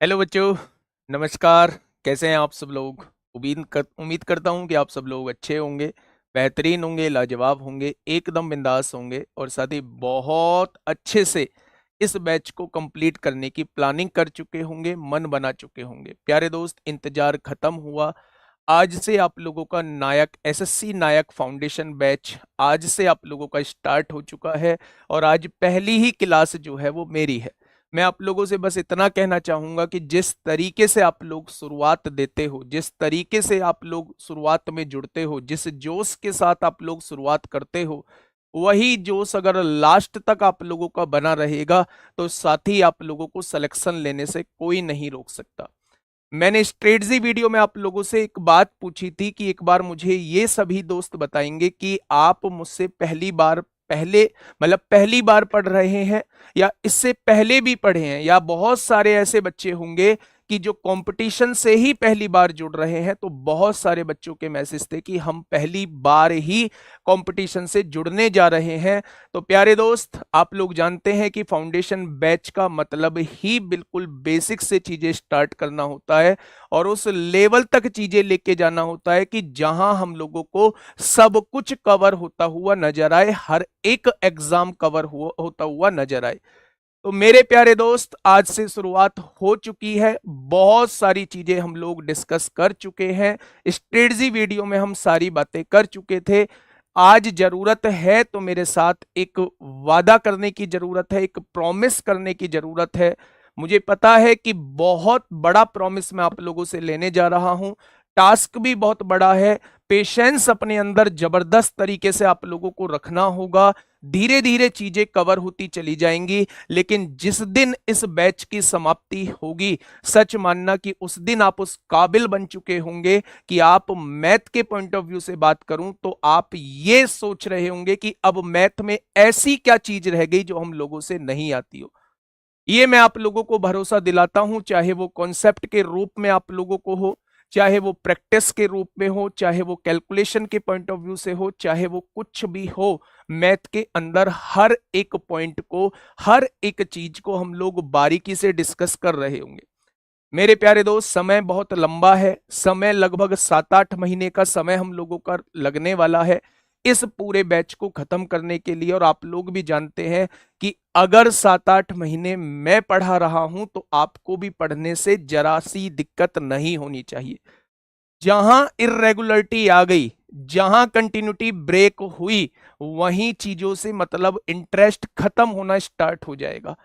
Hello बच्चों। नमस्कार। कैसे हैं आप सब लोग? उम्मीद करता हूं कि आप सब लोग अच्छे होंगे, बेहतरीन होंगे, लाजवाब होंगे, एकदम बिंदास होंगे और साथ ही बहुत अच्छे से इस बैच को कंप्लीट करने की प्लानिंग कर चुके होंगे, मन बना चुके होंगे। प्यारे दोस्त, इंतजार खत्म हुआ। आज से आप लोगों का नायक एसएससी नायक फाउंडेशन बैच आज से आप लोगों का स्टार्ट हो चुका है और आज पहली ही क्लास जो है वो मेरी है। मैं आप लोगों से बस इतना कहना चाहूंगा कि जिस तरीके से आप लोग शुरुआत देते हो, जिस तरीके से आप लोग शुरुआत में जुड़ते हो, जिस जोश के साथ आप लोग शुरुआत करते हो, वही जोश अगर लास्ट तक आप लोगों का बना रहेगा तो साथ ही आप लोगों को सिलेक्शन लेने से कोई नहीं रोक सकता। मैंने स्ट्रेटजी वीडियो में आप लोगों से एक बात पूछी थी कि एक बार मुझे ये सभी दोस्त बताएंगे कि आप मुझसे पहली बार पढ़ रहे हैं या इससे पहले भी पढ़े हैं, या बहुत सारे ऐसे बच्चे होंगे कि जो कंपटीशन से ही पहली बार जुड़ रहे हैं। तो बहुत सारे बच्चों के मैसेज थे कि हम पहली बार ही कंपटीशन से जुड़ने जा रहे हैं। तो प्यारे दोस्त, आप लोग जानते हैं कि फाउंडेशन बैच का मतलब ही बिल्कुल बेसिक से चीजें स्टार्ट करना होता है और उस लेवल तक चीजें लेके जाना होता है कि जहां हम लोगों को सब कुछ कवर होता हुआ नजर आए, हर एक एग्जाम कवर होता हुआ नजर आए। तो मेरे प्यारे दोस्त, आज से शुरुआत हो चुकी है। बहुत सारी चीजें हम लोग डिस्कस कर चुके हैं, स्ट्रेटजी वीडियो में हम सारी बातें कर चुके थे। आज जरूरत है तो मेरे साथ एक वादा करने की जरूरत है, एक प्रॉमिस करने की जरूरत है। मुझे पता है कि बहुत बड़ा प्रॉमिस मैं आप लोगों से लेने जा रहा हूं, टास्क भी बहुत बड़ा है। पेशेंस अपने अंदर जबरदस्त तरीके से आप लोगों को रखना होगा। धीरे धीरे चीजें कवर होती चली जाएंगी, लेकिन जिस दिन इस बैच की समाप्ति होगी, सच मानना कि उस दिन आप उस काबिल बन चुके होंगे कि आप मैथ के पॉइंट ऑफ व्यू से बात करूं तो आप ये सोच रहे होंगे कि अब मैथ में ऐसी क्या चीज रह गई जो हम लोगों से नहीं आती हो। ये मैं आप लोगों को भरोसा दिलाता हूं, चाहे वो कॉन्सेप्ट के रूप में आप लोगों को हो, चाहे वो प्रैक्टिस के रूप में हो, चाहे वो कैलकुलेशन के पॉइंट ऑफ व्यू से हो, चाहे वो कुछ भी हो। मैथ के अंदर हर एक पॉइंट को, हर एक चीज को हम लोग बारीकी से डिस्कस कर रहे होंगे। मेरे प्यारे दोस्त, समय बहुत लंबा है, समय लगभग 7-8 महीने का समय हम लोगों का लगने वाला है इस पूरे बैच को खत्म करने के लिए। और आप लोग भी जानते हैं कि अगर 7-8 महीने मैं पढ़ा रहा हूं तो आपको भी पढ़ने से जरा सी दिक्कत नहीं होनी चाहिए। जहां इरेगुलरिटी आ गई, जहां कंटिन्यूटी ब्रेक हुई, वहीं चीजों से मतलब इंटरेस्ट खत्म होना स्टार्ट हो जाएगा।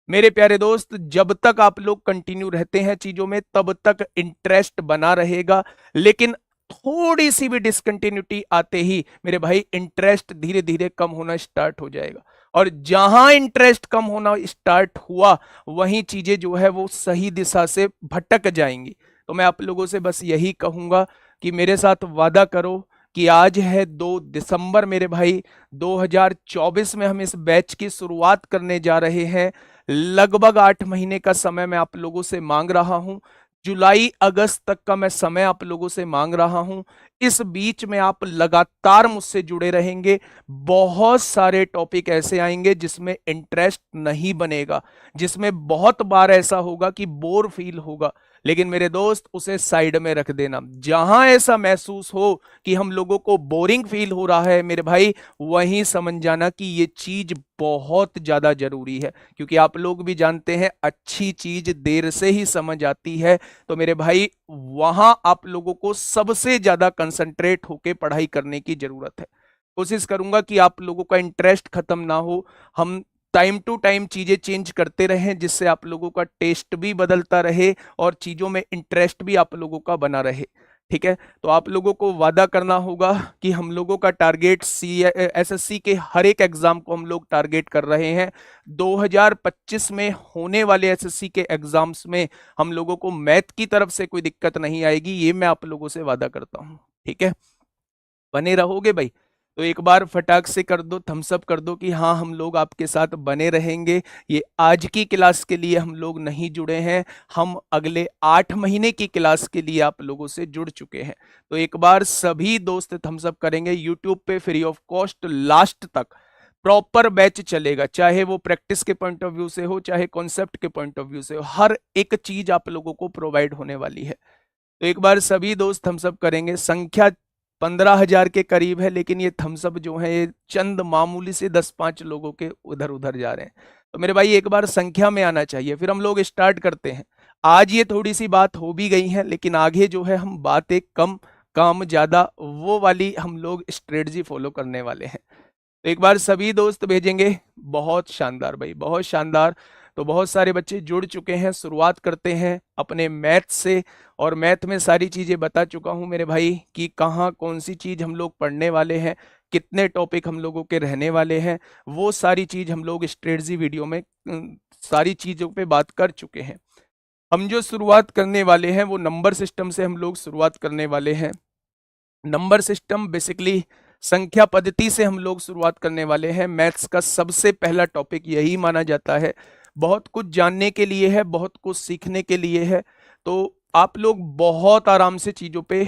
मेरे प्यारे दोस्त, जब तक आप लोग कंटिन्यू रहते हैं चीजों में तब तक इंटरेस्ट बना रहेगा, लेकिन थोड़ी सी भी डिसकंटिन्यूटी आते ही मेरे भाई इंटरेस्ट धीरे धीरे कम होना स्टार्ट हो जाएगा। और जहां इंटरेस्ट कम होना स्टार्ट हुआ, वहीं चीजें जो है वो सही दिशा से भटक जाएंगी। तो मैं आप लोगों से बस यही कहूंगा कि मेरे साथ वादा करो कि आज है 2 दिसंबर मेरे भाई, 2024 में हम इस बैच की शुरुआत करने जा रहे हैं। लगभग 8 महीने का समय मैं आप लोगों से मांग रहा हूं, जुलाई अगस्त तक का मैं समय आप लोगों से मांग रहा हूं। इस बीच में आप लगातार मुझसे जुड़े रहेंगे। बहुत सारे टॉपिक ऐसे आएंगे जिसमें इंटरेस्ट नहीं बनेगा, जिसमें बहुत बार ऐसा होगा कि बोर फील होगा, लेकिन मेरे दोस्त उसे साइड में रख देना। जहां ऐसा महसूस हो कि हम लोगों को बोरिंग फील हो रहा है मेरे भाई, वहीं समझ जाना कि ये चीज बहुत ज्यादा जरूरी है, क्योंकि आप लोग भी जानते हैं अच्छी चीज देर से ही समझ आती है। तो मेरे भाई, वहां आप लोगों को सबसे ज्यादा कंसंट्रेट होकर पढ़ाई करने की जरूरत है। कोशिश करूंगा कि आप लोगों का इंटरेस्ट खत्म ना हो। हम टाइम टू टाइम चीजें चेंज करते रहें, जिससे आप लोगों का टेस्ट भी बदलता रहे और चीजों में इंटरेस्ट भी आप लोगों का बना रहे। ठीक है, तो आप लोगों को वादा करना होगा कि हम लोगों का टारगेट एसएससी के हर एक एग्जाम को हम लोग टारगेट कर रहे हैं। 2025 में होने वाले एसएससी के एग्जाम्स में हम लोगों को मैथ की तरफ से कोई दिक्कत नहीं आएगी, ये मैं आप लोगों से वादा करता हूं। ठीक है, बने रहोगे भाई? तो एक बार फटाक से कर दो, थम्स अप कर दो कि हाँ, हम लोग आपके साथ बने रहेंगे। ये आज की क्लास के लिए हम लोग नहीं जुड़े हैं, हम अगले 8 महीने की क्लास के लिए आप लोगों से जुड़ चुके हैं। तो एक बार सभी दोस्त थम्स अप करेंगे यूट्यूब पे फ्री ऑफ कॉस्ट लास्ट तक। प्रॉपर बैच चलेगा, चाहे वो प्रैक्टिस के पॉइंट ऑफ व्यू से हो, चाहे कॉन्सेप्ट के पॉइंट ऑफ व्यू से हो, हर एक चीज आप लोगों को प्रोवाइड होने वाली है। तो एक बार सभी दोस्त थम्स अप करेंगे। संख्या 15,000 के करीब है, लेकिन ये थम्स अप जो है ये चंद मामूली से 10-5 लोगों के उधर उधर जा रहे हैं। तो मेरे भाई एक बार संख्या में आना चाहिए, फिर हम लोग स्टार्ट करते हैं। आज ये थोड़ी सी बात हो भी गई है, लेकिन आगे जो है हम बातें कम काम ज्यादा वो वाली हम लोग स्ट्रेटजी फॉलो करने वाले हैं। तो एक बार सभी दोस्त भेजेंगे। बहुत शानदार भाई, बहुत शानदार। तो बहुत सारे बच्चे जुड़ चुके हैं। शुरुआत करते हैं अपने मैथ से, और मैथ में सारी चीजें बता चुका हूं मेरे भाई कि कहाँ कौन सी चीज हम लोग पढ़ने वाले हैं, कितने टॉपिक हम लोगों के रहने वाले हैं, वो सारी चीज हम लोग स्ट्रेटजी वीडियो में सारी चीजों पे बात कर चुके हैं। हम जो शुरुआत करने वाले हैं वो नंबर सिस्टम से हम लोग शुरुआत करने वाले हैं। नंबर सिस्टम बेसिकली संख्या पद्धति से हम लोग शुरुआत करने वाले हैं। मैथ्स का सबसे पहला टॉपिक यही माना जाता है। बहुत कुछ जानने के लिए है, बहुत कुछ सीखने के लिए है। तो आप लोग बहुत आराम से चीजों पे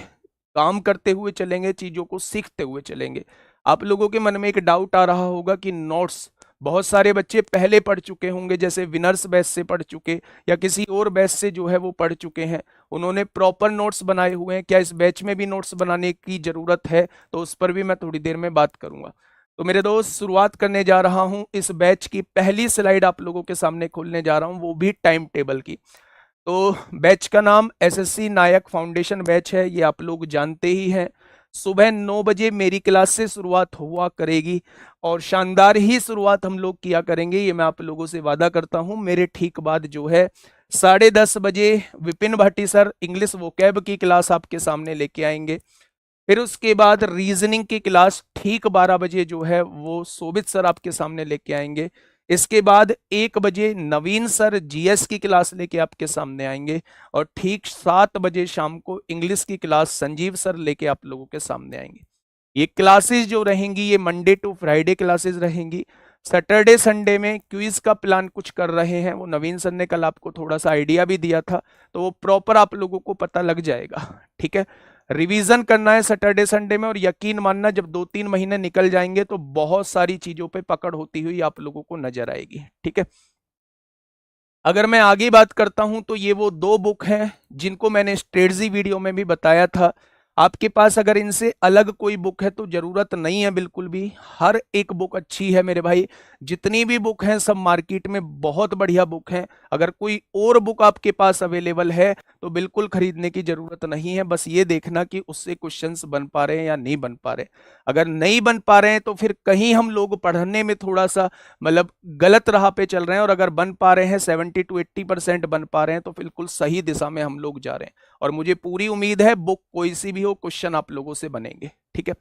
काम करते हुए चलेंगे, चीजों को सीखते हुए चलेंगे। आप लोगों के मन में एक डाउट आ रहा होगा कि नोट्स बहुत सारे बच्चे पहले पढ़ चुके होंगे, जैसे विनर्स बैच से पढ़ चुके या किसी और बैच से जो है वो पढ़ चुके हैं, उन्होंने प्रॉपर नोट्स बनाए हुए हैं। क्या इस बैच में भी नोट्स बनाने की जरूरत है? तो उस पर भी मैं थोड़ी देर में बात करूंगा। तो मेरे दोस्त शुरुआत करने जा रहा हूं। इस बैच की पहली स्लाइड आप लोगों के सामने खोलने जा रहा हूं, वो भी टाइम टेबल की। तो बैच का नाम एसएससी नायक फाउंडेशन बैच है, ये आप लोग जानते ही हैं। सुबह 9 बजे मेरी क्लास से शुरुआत हुआ करेगी, और शानदार ही शुरुआत हम लोग किया करेंगे, ये मैं आप लोगों से वादा करता हूं। मेरे ठीक बाद जो है 10:30 बजे Vipin Bhati sir English vocab की क्लास आपके सामने लेके आएंगे। फिर उसके बाद रीजनिंग की क्लास ठीक 12 बजे जो है वो शोभित सर आपके सामने लेके आएंगे। इसके बाद 1 बजे नवीन सर जीएस की क्लास लेके आपके सामने आएंगे, और ठीक 7 बजे शाम को इंग्लिश की क्लास संजीव सर लेके आप लोगों के सामने आएंगे। ये क्लासेस जो रहेंगी ये मंडे टू फ्राइडे क्लासेस रहेंगी। सैटरडे संडे में क्विज का प्लान कुछ कर रहे हैं, वो नवीन सर ने कल आपको थोड़ा सा आइडिया भी दिया था, तो वो प्रॉपर आप लोगों को पता लग जाएगा। ठीक है, रिवीजन करना है सैटरडे संडे में, और यकीन मानना जब 2-3 महीने निकल जाएंगे तो बहुत सारी चीजों पे पकड़ होती हुई आप लोगों को नजर आएगी। ठीक है, अगर मैं आगे बात करता हूं तो ये वो 2 बुक हैं जिनको मैंने स्ट्रेटजी वीडियो में भी बताया था। आपके पास अगर इनसे अलग कोई बुक है तो जरूरत नहीं है बिल्कुल भी, हर एक बुक अच्छी है मेरे भाई। जितनी भी बुक हैं सब मार्केट में बहुत बढ़िया बुक हैं। अगर कोई और बुक आपके पास अवेलेबल है तो बिल्कुल खरीदने की जरूरत नहीं है, बस ये देखना कि उससे क्वेश्चंस बन पा रहे हैं या नहीं बन पा रहे। अगर नहीं बन पा रहे हैं तो फिर कहीं हम लोग पढ़ने में थोड़ा सा मतलब गलत राह पे चल रहे हैं, और अगर बन पा रहे हैं 70-80% बन पा रहे हैं तो बिल्कुल सही दिशा में हम लोग जा रहे हैं। और मुझे पूरी उम्मीद है बुक कोई सी भी हो, क्वेश्चन आप लोगों से बनेंगे। ठीक है,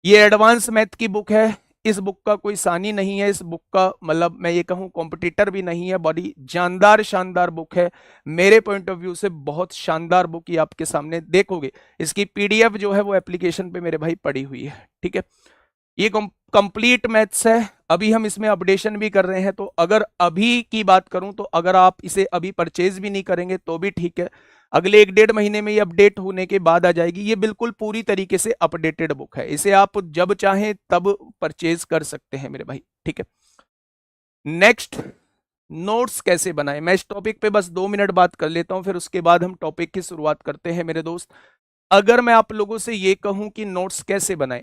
ये एडवांस मैथ की बुक है। इस बुक का कोई सानी नहीं है, इस बुक का मतलब मैं ये कहूं कॉम्पिटिटर भी नहीं है। बड़ी जानदार शानदार बुक है, मेरे पॉइंट ऑफ व्यू से बहुत शानदार बुक ये आपके सामने देखोगे। इसकी पीडीएफ जो है वो एप्लीकेशन पे मेरे भाई पड़ी हुई है। ठीक है, ये कंप्लीट मैथ्स है। अभी हम इसमें अपडेशन भी कर रहे हैं, तो अगर अभी की बात करूं तो अगर आप इसे अभी परचेज भी नहीं करेंगे तो भी ठीक है, अगले 1-1.5 महीने में ये अपडेट होने के बाद आ जाएगी। ये बिल्कुल पूरी तरीके से अपडेटेड बुक है, इसे आप जब चाहें तब परचेज कर सकते हैं मेरे भाई। ठीक है, नेक्स्ट, नोट्स कैसे बनाएं। मैं इस टॉपिक पे बस 2 मिनट बात कर लेता हूं, फिर उसके बाद हम टॉपिक की शुरुआत करते हैं मेरे दोस्त। अगर मैं आप लोगों से ये कहूं कि नोट्स कैसे बनाएं,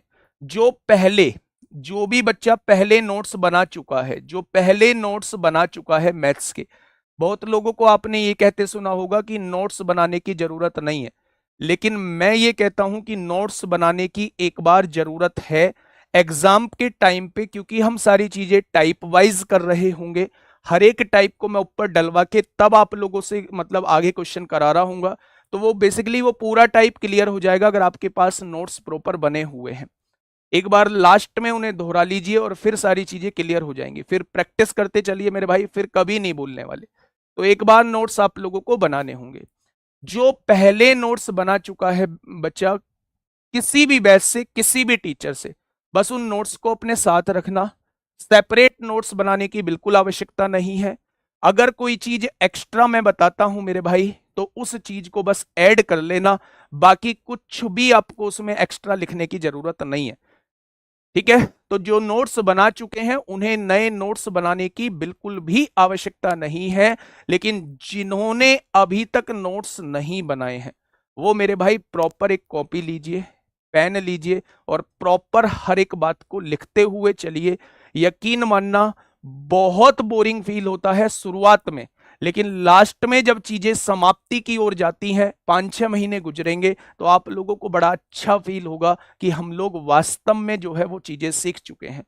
जो भी बच्चा पहले नोट्स बना चुका है, जो पहले नोट्स बना चुका है मैथ्स के, बहुत लोगों को आपने ये कहते सुना होगा कि नोट्स बनाने की जरूरत नहीं है, लेकिन मैं ये कहता हूं कि नोट्स बनाने की एक बार जरूरत है एग्जाम के टाइम पे, क्योंकि हम सारी चीजें टाइप वाइज कर रहे होंगे। हर एक टाइप को मैं ऊपर डलवा के तब आप लोगों से मतलब आगे क्वेश्चन करा रहा हूंगा, तो वो बेसिकली वो पूरा टाइप क्लियर हो जाएगा अगर आपके पास नोट्स प्रॉपर बने हुए हैं। एक बार लास्ट में उन्हें दोहरा लीजिए और फिर सारी चीजें क्लियर हो जाएंगी। फिर प्रैक्टिस करते चलिए मेरे भाई, फिर कभी नहीं भूलने वाले। तो एक बार नोट्स आप लोगों को बनाने होंगे। जो पहले नोट्स बना चुका है बच्चा किसी भी बैच से, किसी भी टीचर से, बस उन नोट्स को अपने साथ रखना। सेपरेट नोट्स बनाने की बिल्कुल आवश्यकता नहीं है। अगर कोई चीज एक्स्ट्रा मैं बताता हूं मेरे भाई तो उस चीज को बस ऐड कर लेना, बाकी कुछ भी आपको उसमें एक्स्ट्रा लिखने की जरूरत नहीं है। ठीक है, तो जो नोट्स बना चुके हैं उन्हें नए नोट्स बनाने की बिल्कुल भी आवश्यकता नहीं है, लेकिन जिन्होंने अभी तक नोट्स नहीं बनाए हैं वो मेरे भाई प्रॉपर एक कॉपी लीजिए, पेन लीजिए और प्रॉपर हर एक बात को लिखते हुए चलिए। यकीन मानना बहुत बोरिंग फील होता है शुरुआत में, लेकिन लास्ट में जब चीजें समाप्ति की ओर जाती हैं, 5-6 महीने गुजरेंगे तो आप लोगों को बड़ा अच्छा फील होगा कि हम लोग वास्तव में जो है वो चीजें सीख चुके हैं।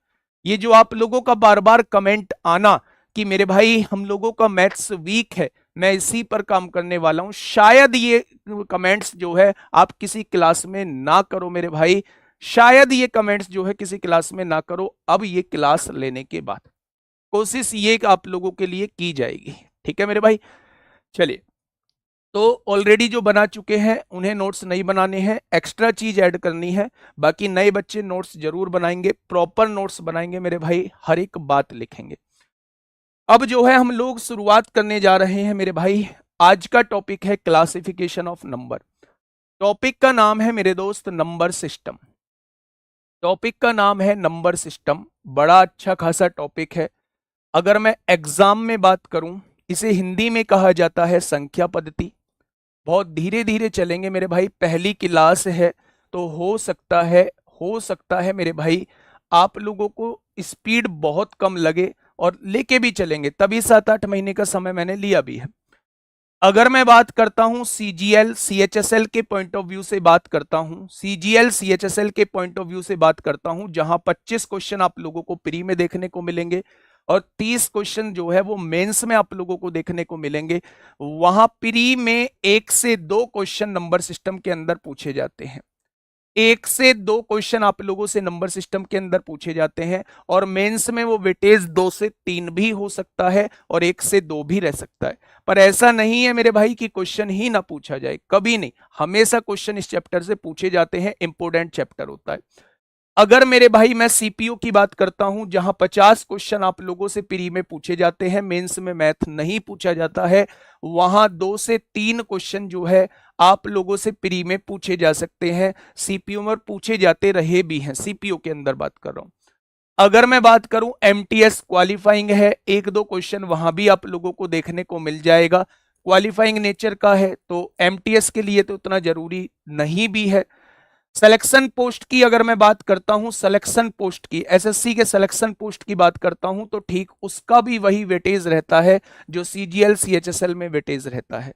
ये जो आप लोगों का बार बार कमेंट आना कि मेरे भाई हम लोगों का मैथ्स वीक है, मैं इसी पर काम करने वाला हूं, शायद ये कमेंट्स जो है आप किसी क्लास में ना करो मेरे भाई, शायद ये कमेंट्स जो है किसी क्लास में ना करो, अब ये क्लास लेने के बाद कोशिश ये आप लोगों के लिए की जाएगी। ठीक है मेरे भाई, चलिए। तो ऑलरेडी जो बना चुके हैं उन्हें नोट्स नहीं बनाने हैं, एक्स्ट्रा चीज ऐड करनी है। बाकी नए बच्चे नोट्स जरूर बनाएंगे, प्रॉपर नोट्स बनाएंगे मेरे भाई, हर एक बात लिखेंगे। अब जो है हम लोग शुरुआत करने जा रहे हैं मेरे भाई। आज का टॉपिक है क्लासिफिकेशन ऑफ नंबर। टॉपिक का नाम है मेरे दोस्त नंबर सिस्टम। टॉपिक का नाम है नंबर सिस्टम, बड़ा अच्छा खासा टॉपिक है। अगर मैं एग्जाम में बात करूं, इसे हिंदी में कहा जाता है संख्या पद्धति। बहुत धीरे धीरे चलेंगे मेरे भाई, पहली क्लास है तो हो सकता है मेरे भाई आप लोगों को स्पीड बहुत कम लगे और लेके भी चलेंगे, तभी 7-8 महीने का समय मैंने लिया भी है। अगर मैं बात करता हूं सीजीएल सीएचएसएल के पॉइंट ऑफ व्यू से बात करता हूं, सीजीएल सीएचएसएल के पॉइंट ऑफ व्यू से बात करता हूं, जहां 25 क्वेश्चन आप लोगों को प्री में देखने को मिलेंगे और 30 क्वेश्चन जो है वो मेंस में आप लोगों को देखने को मिलेंगे। वहां प्री में 1 से 2 क्वेश्चन नंबर सिस्टम के अंदर पूछे जाते हैं, 1 से 2 क्वेश्चन आप लोगों से नंबर सिस्टम के अंदर पूछे जाते हैं और मेंस में वो वेटेज 2 से 3 भी हो सकता है और 1 से 2 भी रह सकता है। पर ऐसा नहीं है मेरे भाई कि क्वेश्चन ही ना पूछा जाए, कभी नहीं, हमेशा क्वेश्चन इस चैप्टर से पूछे जाते हैं, इंपोर्टेंट चैप्टर होता है। अगर मेरे भाई मैं सीपीयू की बात करता हूं, जहां 50 क्वेश्चन आप लोगों से प्री में पूछे जाते हैं, मेंस में मैथ नहीं पूछा जाता है, वहां 2 से 3 क्वेश्चन जो है आप लोगों से प्री में पूछे जा सकते हैं, सीपीयू में पूछे जाते रहे भी हैं, सीपीयू के अंदर बात कर रहा हूं। अगर मैं बात करूं एमटीएस क्वालिफाइंग है, 1-2 क्वेश्चन वहां भी आप लोगों को देखने को मिल जाएगा, क्वालिफाइंग नेचर का है तो एमटीएस के लिए तो उतना जरूरी नहीं भी है। सिलेक्शन पोस्ट की अगर मैं बात करता हूं, सिलेक्शन पोस्ट की, एसएससी के सिलेक्शन पोस्ट की बात करता हूं तो ठीक उसका भी वही वेटेज रहता है जो सीजीएल सीएचएसएल में वेटेज रहता है।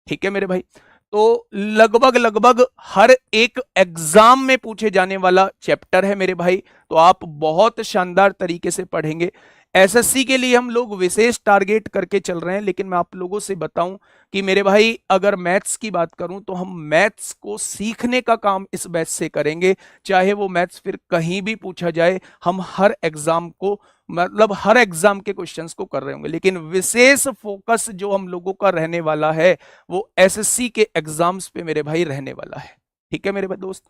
ठीक है मेरे भाई, तो लगभग लगभग हर एक एग्जाम में पूछे जाने वाला चैप्टर है मेरे भाई, तो आप बहुत शानदार तरीके से पढ़ेंगे। एसएससी के लिए हम लोग विशेष टारगेट करके चल रहे हैं, लेकिन मैं आप लोगों से बताऊं कि मेरे भाई अगर मैथ्स की बात करूं तो हम मैथ्स को सीखने का काम इस बैच से करेंगे, चाहे वो मैथ्स फिर कहीं भी पूछा जाए, हम हर एग्जाम को मतलब हर एग्जाम के क्वेश्चंस को कर रहे होंगे, लेकिन विशेष फोकस जो हम लोगों का रहने वाला है वो एसएससी के एग्जाम्स पे मेरे भाई रहने वाला है। ठीक है मेरे भाई दोस्त,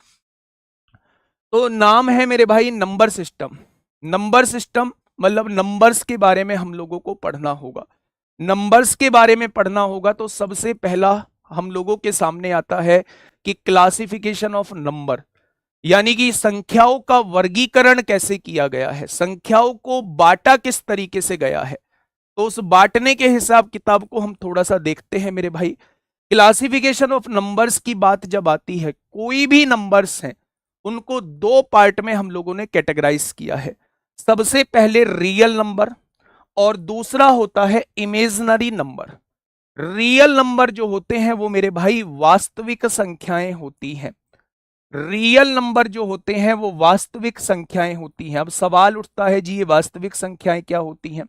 तो नाम है मेरे भाई नंबर सिस्टम। नंबर सिस्टम मतलब नंबर्स के बारे में हम लोगों को पढ़ना होगा। नंबर्स के बारे में पढ़ना होगा तो सबसे पहला हम लोगों के सामने आता है कि क्लासिफिकेशन ऑफ नंबर, यानी कि संख्याओं का वर्गीकरण कैसे किया गया है, संख्याओं को बांटा किस तरीके से गया है, तो उस बांटने के हिसाब किताब को हम थोड़ा सा देखते हैं मेरे भाई। क्लासिफिकेशन ऑफ नंबर्स की बात जब आती है, कोई भी नंबर्स हैं उनको 2 पार्ट में हम लोगों ने कैटेगराइज किया है। सबसे पहले रियल नंबर और दूसरा होता है इमेजिनरी नंबर। रियल नंबर जो होते हैं वो मेरे भाई वास्तविक संख्याएं होती हैं, रियल नंबर जो होते हैं वो वास्तविक संख्याएं होती हैं। अब सवाल उठता है जी ये वास्तविक संख्याएं क्या होती हैं,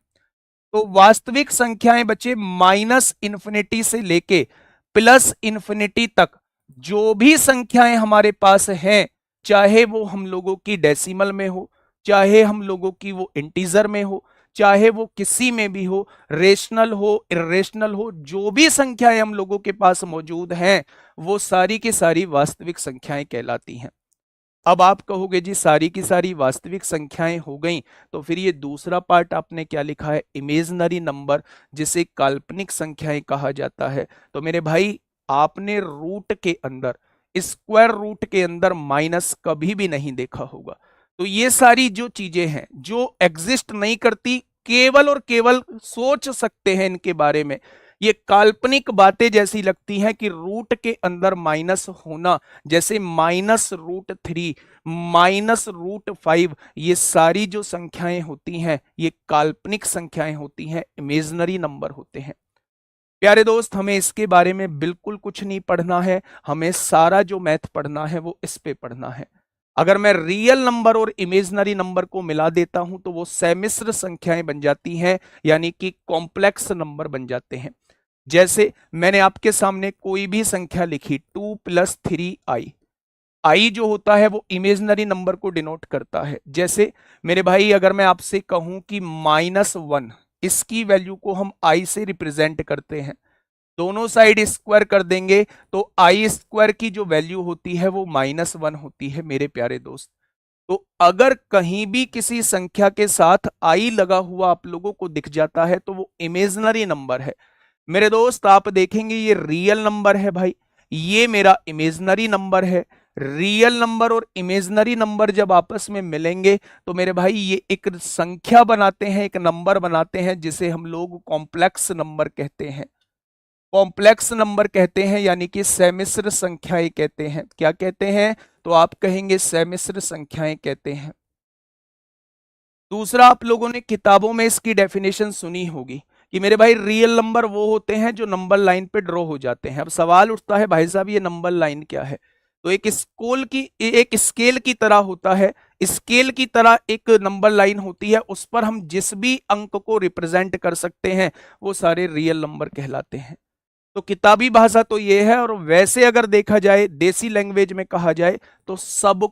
तो वास्तविक संख्याएं बच्चे माइनस इन्फिनिटी से लेके प्लस इन्फिनिटी तक जो भी संख्याएं हमारे पास हैं, चाहे वो हम लोगों की डेसिमल में हो, चाहे हम लोगों की वो इंटीजर में हो, चाहे वो किसी में भी हो, रेशनल हो इरेशनल हो, जो भी संख्याएं हम लोगों के पास मौजूद हैं वो सारी की सारी वास्तविक संख्याएं कहलाती हैं। अब आप कहोगे जी सारी की सारी वास्तविक संख्याएं हो गई, तो फिर ये दूसरा पार्ट आपने क्या लिखा है, इमेजिनरी नंबर, जिसे काल्पनिक संख्याएं कहा जाता है। तो मेरे भाई आपने रूट के अंदर, स्क्वायर रूट के अंदर माइनस कभी भी नहीं देखा होगा, तो ये सारी जो चीजें हैं जो एग्जिस्ट नहीं करती, केवल और केवल सोच सकते हैं इनके बारे में, ये काल्पनिक बातें जैसी लगती हैं कि रूट के अंदर माइनस होना, जैसे -√3, -√5, ये सारी जो संख्याएं होती हैं ये काल्पनिक संख्याएं होती हैं, इमेजिनरी नंबर होते हैं। प्यारे दोस्त, हमें इसके बारे में बिल्कुल कुछ नहीं पढ़ना है, हमें सारा जो मैथ पढ़ना है वो इस पे पढ़ना है। अगर मैं रियल नंबर और इमेजिनरी नंबर को मिला देता हूं तो वो समिश्र संख्याएं बन जाती हैं, यानी कि कॉम्प्लेक्स नंबर बन जाते हैं। जैसे मैंने आपके सामने कोई भी संख्या लिखी 2 + 3i, आई जो होता है वो इमेजिनरी नंबर को डिनोट करता है। जैसे मेरे भाई, अगर मैं आपसे कहूं कि -1, इसकी वैल्यू को हम आई से रिप्रेजेंट करते हैं, दोनों साइड स्क्वायर कर देंगे तो आई स्क्वायर की जो वैल्यू होती है वो -1 होती है मेरे प्यारे दोस्त। तो अगर कहीं भी किसी संख्या के साथ आई लगा हुआ आप लोगों को दिख जाता है तो वो इमेजिनरी नंबर है। मेरे दोस्त, आप देखेंगे ये रियल नंबर है भाई, ये मेरा इमेजिनरी नंबर है। रियल नंबर और इमेजिनरी नंबर जब आपस में मिलेंगे तो मेरे भाई ये एक संख्या बनाते हैं, एक नंबर बनाते हैं, जिसे हम लोग कॉम्प्लेक्स नंबर कहते हैं। कॉम्प्लेक्स नंबर कहते हैं, यानी कि समिश्र संख्याएं कहते हैं। क्या कहते हैं? तो आप कहेंगे समिश्र संख्याएं कहते हैं। दूसरा, आप लोगों ने किताबों में इसकी डेफिनेशन सुनी होगी कि मेरे भाई रियल नंबर वो होते हैं जो नंबर लाइन पे ड्रॉ हो जाते हैं। अब सवाल उठता है, भाई साहब ये नंबर लाइन क्या है? तो एक स्केल की तरह होता है। स्केल की तरह एक नंबर लाइन होती है, उस पर हम जिस भी अंक को रिप्रेजेंट कर सकते हैं वो सारे रियल नंबर कहलाते हैं। तो किताबी भाषा तो ये है, और वैसे अगर देखा जाए देसी लैंग्वेज में कहा जाए तो सब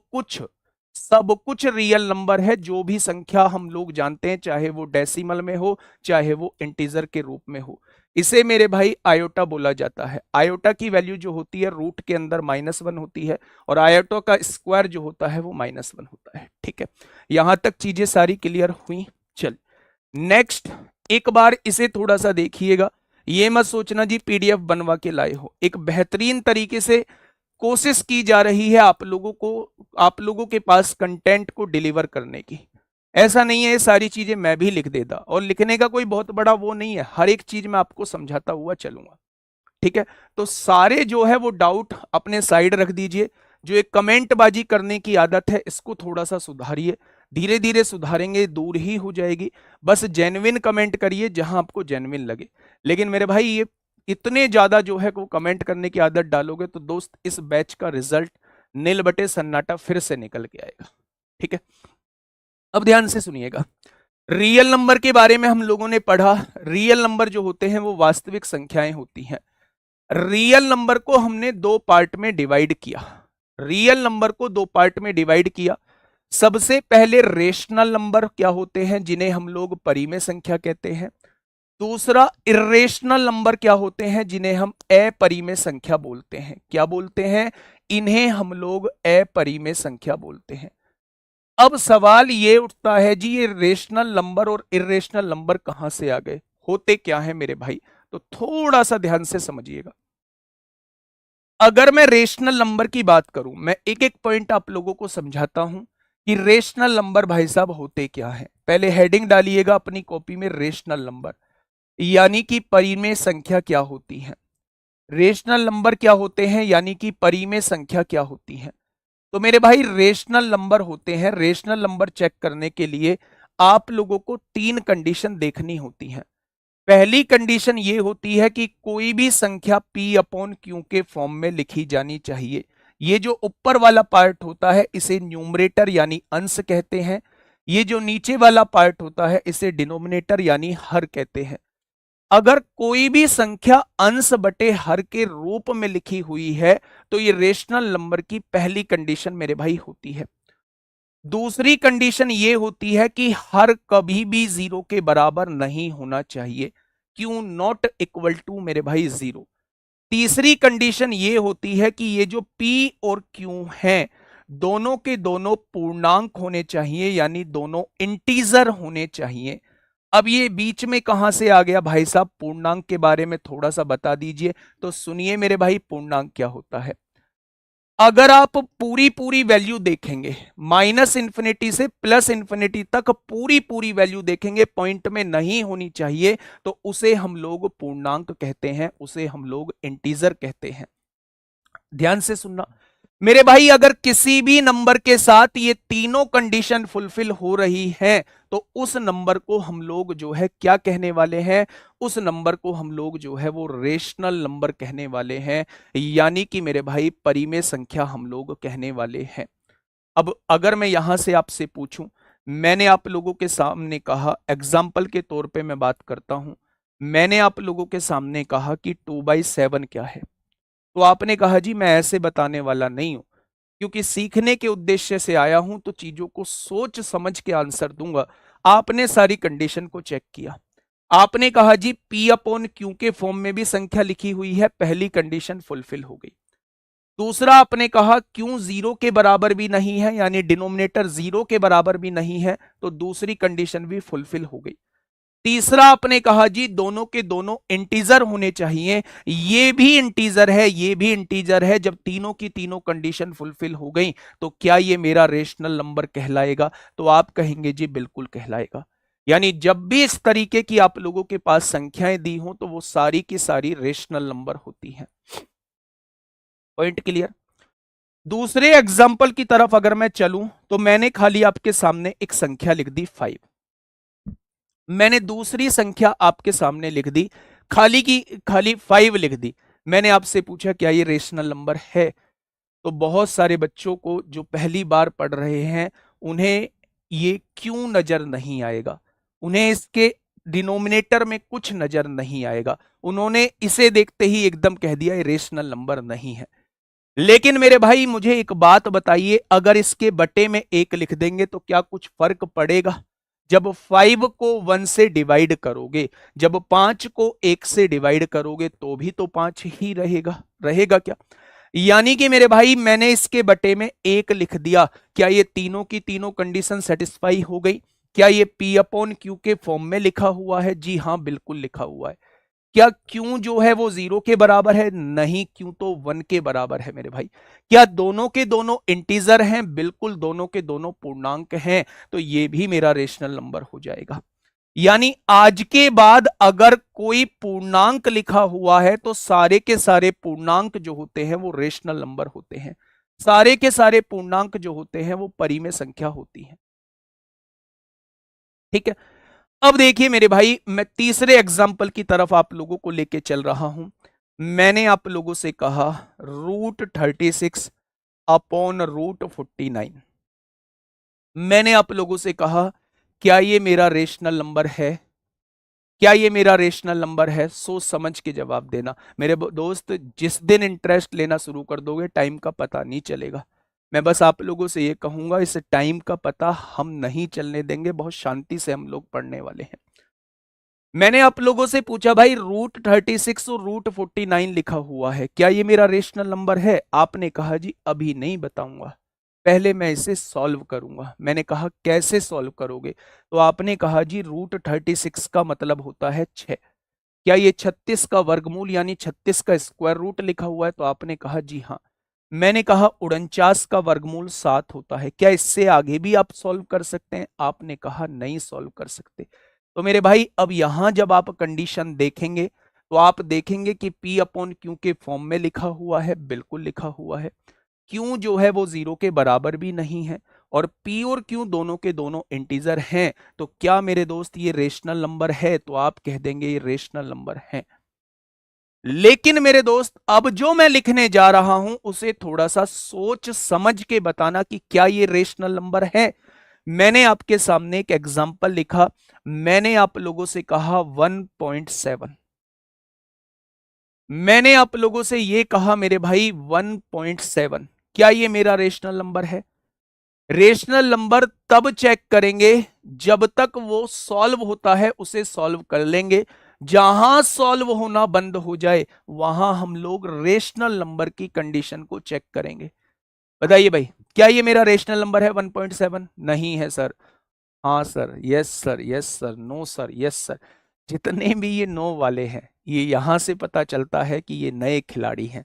कुछ रियल नंबर है। जो भी संख्या हम लोग जानते हैं, चाहे वो डेसिमल में हो चाहे वो इंटीजर के रूप में हो, इसे मेरे भाई आयोटा बोला जाता है। आयोटा की वैल्यू जो होती है रूट के अंदर -1 होती है, और आयोटा का स्क्वायर जो होता है वो -1 होता है। ठीक है, यहां तक चीजें सारी क्लियर हुई। चल नेक्स्ट, एक बार इसे थोड़ा सा देखिएगा। ये मत सोचना जी पीडीएफ बनवा के लाए हो, एक बेहतरीन तरीके से कोशिश की जा रही है आप लोगों के पास कंटेंट को डिलीवर करने की। ऐसा नहीं है ये सारी चीजें मैं भी लिख देता, और लिखने का कोई बहुत बड़ा वो नहीं है, हर एक चीज मैं आपको समझाता हुआ चलूंगा। ठीक है, तो सारे जो है वो डाउट अपने साइड रख दीजिए। जो एक कमेंट बाजी करने की आदत है इसको थोड़ा सा सुधारिए, धीरे धीरे सुधारेंगे दूर ही हो जाएगी। बस जेन्युइन कमेंट करिए जहां आपको जेन्युइन लगे। लेकिन मेरे भाई ये इतने ज्यादा जो है वो कमेंट करने की आदत डालोगे तो दोस्त इस बैच का रिजल्ट नील बटे सन्नाटा फिर से निकल के आएगा। ठीक है, अब ध्यान से सुनिएगा। रियल नंबर के बारे में हम लोगों ने पढ़ा। रियल नंबर जो होते हैं वो वास्तविक संख्याएं होती हैं। रियल नंबर को हमने दो पार्ट में डिवाइड किया। रियल नंबर को दो पार्ट में डिवाइड किया। सबसे पहले रेशनल नंबर क्या होते हैं, जिन्हें हम लोग परिमेय संख्या कहते हैं। दूसरा इर्रेशनल नंबर क्या होते हैं, जिन्हें हम अपरिमेय संख्या बोलते हैं। क्या बोलते हैं? इन्हें हम लोग अपरिमेय संख्या बोलते हैं। अब सवाल ये उठता है जी ये रेशनल नंबर और इर्रेशनल नंबर कहां से आ गए, होते क्या है मेरे भाई? तो थोड़ा सा ध्यान से समझिएगा। अगर मैं रेशनल नंबर की बात करूं, मैं एक एक पॉइंट आप लोगों को समझाता हूं कि रेशनल नंबर भाई साहब होते क्या है। पहले हेडिंग डालिएगा अपनी कॉपी में, रेशनल नंबर यानी कि परिमेय संख्या क्या होती है। रेशनल नंबर क्या होते हैं यानी कि परिमेय संख्या क्या होती है। तो मेरे भाई रेशनल नंबर होते हैं। रेशनल नंबर चेक करने के लिए आप लोगों को तीन कंडीशन देखनी होती हैं। पहली कंडीशन ये होती है कि कोई भी संख्या P/Q के फॉर्म में लिखी जानी चाहिए। ये जो ऊपर वाला पार्ट होता है इसे न्यूमरेटर यानी अंश कहते हैं। ये जो नीचे वाला पार्ट होता है इसे डिनोमिनेटर यानी हर कहते हैं। अगर कोई भी संख्या अंश बटे हर के रूप में लिखी हुई है तो ये रेशनल नंबर की पहली कंडीशन मेरे भाई होती है। दूसरी कंडीशन ये होती है कि हर कभी भी 0 के बराबर नहीं होना चाहिए। क्यू नॉट इक्वल टू मेरे भाई 0। तीसरी कंडीशन ये होती है कि ये जो P और Q हैं दोनों के दोनों पूर्णांक होने चाहिए, यानी दोनों इंटीजर होने चाहिए। अब ये बीच में कहां से आ गया भाई साहब? पूर्णांक के बारे में थोड़ा सा बता दीजिए। तो सुनिए मेरे भाई, पूर्णांक क्या होता है। अगर आप पूरी पूरी वैल्यू देखेंगे, माइनस इंफिनिटी से प्लस इंफिनिटी तक पूरी पूरी वैल्यू देखेंगे, पॉइंट में नहीं होनी चाहिए, तो उसे हम लोग पूर्णांक कहते हैं, उसे हम लोग इंटीजर कहते हैं। ध्यान से सुनना मेरे भाई, अगर किसी भी नंबर के साथ ये तीनों कंडीशन फुलफिल हो रही हैं, तो उस नंबर को हम लोग जो है क्या कहने वाले हैं, उस नंबर को हम लोग जो है वो रेशनल नंबर कहने वाले हैं, यानी कि मेरे भाई परिमेय संख्या हम लोग कहने वाले हैं। अब अगर मैं यहां से आपसे पूछूं, मैंने आप लोगों के सामने कहा, एग्जाम्पल के तौर पे मैं बात करता हूं, मैंने आप लोगों के सामने कहा कि 2/7 क्या है, तो आपने कहा जी मैं ऐसे बताने वाला नहीं हूं, क्योंकि सीखने के उद्देश्य से आया हूं तो चीजों को सोच समझ के आंसर दूंगा। आपने सारी कंडीशन को चेक किया, आपने कहा जी P अपॉन Q के फॉर्म में भी संख्या लिखी हुई है, पहली कंडीशन फुलफिल हो गई। दूसरा आपने कहा Q 0 के बराबर भी नहीं है, यानी डिनोमिनेटर 0 के बराबर भी नहीं है, तो दूसरी कंडीशन भी फुलफिल हो गई। तीसरा आपने कहा जी दोनों के दोनों इंटीजर होने चाहिए, ये भी इंटीजर है, ये भी इंटीजर है, जब तीनों की तीनों कंडीशन फुलफिल हो गई तो क्या ये मेरा रेशनल नंबर कहलाएगा, तो आप कहेंगे जी बिल्कुल कहलाएगा। यानी जब भी इस तरीके की आप लोगों के पास संख्याएं दी हो तो वो सारी की सारी रेशनल नंबर होती हैं। Point clear. दूसरे एग्जाम्पल की तरफ अगर मैं चलूं, तो मैंने खाली आपके सामने एक संख्या लिख दी 5, मैंने दूसरी संख्या आपके सामने लिख दी, खाली की खाली 5 लिख दी। मैंने आपसे पूछा क्या ये रेशनल नंबर है, तो बहुत सारे बच्चों को जो पहली बार पढ़ रहे हैं उन्हें ये क्यों नजर नहीं आएगा, उन्हें इसके डिनोमिनेटर में कुछ नजर नहीं आएगा, उन्होंने इसे देखते ही एकदम कह दिया ये रेशनल नंबर नहीं है। लेकिन मेरे भाई मुझे एक बात बताइए, अगर इसके बटे में 1 लिख देंगे तो क्या कुछ फर्क पड़ेगा? जब 5 को 1 से डिवाइड करोगे, जब 5 को 1 से डिवाइड करोगे तो भी तो 5 ही रहेगा, रहेगा क्या? यानी कि मेरे भाई मैंने इसके बटे में 1 लिख दिया, क्या ये तीनों की तीनों कंडीशन सेटिस्फाई हो गई? क्या ये P अपॉन Q के फॉर्म में लिखा हुआ है? जी हाँ बिल्कुल लिखा हुआ है। क्या क्यों जो है वो 0 के बराबर है? नहीं, क्यों तो 1 के बराबर है मेरे भाई। क्या दोनों के दोनों इंटीजर हैं? बिल्कुल दोनों के दोनों पूर्णांक हैं, तो ये भी मेरा रेशनल नंबर हो जाएगा। यानी आज के बाद अगर कोई पूर्णांक लिखा हुआ है तो सारे के सारे पूर्णांक जो होते हैं वो रेशनल नंबर होते हैं, सारे के सारे पूर्णांक जो होते हैं वो परिमेय संख्या होती है। ठीक है, अब देखिए मेरे भाई मैं तीसरे एग्जाम्पल की तरफ आप लोगों को लेके चल रहा हूं। मैंने आप लोगों से कहा √36 अपॉन √49, मैंने आप लोगों से कहा क्या ये मेरा रेशनल नंबर है, क्या ये मेरा रेशनल नंबर है? सोच समझ के जवाब देना मेरे दोस्त, जिस दिन इंटरेस्ट लेना शुरू कर दोगे टाइम का पता नहीं चलेगा। मैं बस आप लोगों से ये कहूंगा इस टाइम का पता हम नहीं चलने देंगे, बहुत शांति से हम लोग पढ़ने वाले हैं। मैंने आप लोगों से पूछा भाई √36 और √49 लिखा हुआ है, क्या ये मेरा रेशनल नंबर है? आपने कहा जी अभी नहीं बताऊंगा, पहले मैं इसे सॉल्व करूंगा। मैंने कहा कैसे सॉल्व करोगे? तो आपने कहा जी √36 का मतलब होता है 6, क्या ये 36 का वर्गमूल यानी 36 का स्क्वायर रूट लिखा हुआ है? तो आपने कहा जी हाँ। मैंने कहा 49 का वर्गमूल 7 होता है, क्या इससे आगे भी आप सॉल्व कर सकते हैं? आपने कहा नहीं सॉल्व कर सकते। तो मेरे भाई अब यहां जब आप कंडीशन देखेंगे तो आप देखेंगे कि P अपॉन Q के फॉर्म में लिखा हुआ है, बिल्कुल लिखा हुआ है। Q जो है वो 0 के बराबर भी नहीं है, और P और Q दोनों के दोनों इंटीजर हैं, तो क्या मेरे दोस्त ये रेशनल नंबर है? तो आप कह देंगे ये रेशनल नंबर है। लेकिन मेरे दोस्त अब जो मैं लिखने जा रहा हूं उसे थोड़ा सा सोच समझ के बताना कि क्या ये रेशनल नंबर है। मैंने आपके सामने एक एग्जांपल लिखा, मैंने आप लोगों से कहा 1.7, मैंने आप लोगों से ये कहा मेरे भाई 1.7, क्या ये मेरा रेशनल नंबर है? रेशनल नंबर तब चेक करेंगे जब तक वो सॉल्व होता है उसे सॉल्व कर लेंगे, जहां सॉल्व होना बंद हो जाए वहां हम लोग रेशनल नंबर की कंडीशन को चेक करेंगे। बताइए भाई क्या ये मेरा रेशनल नंबर है 1.7? नहीं है सर, हाँ sir, yes sir, yes sir, no sir, yes sir. जितने भी ये नो वाले हैं ये यहां से पता चलता है कि ये नए खिलाड़ी हैं,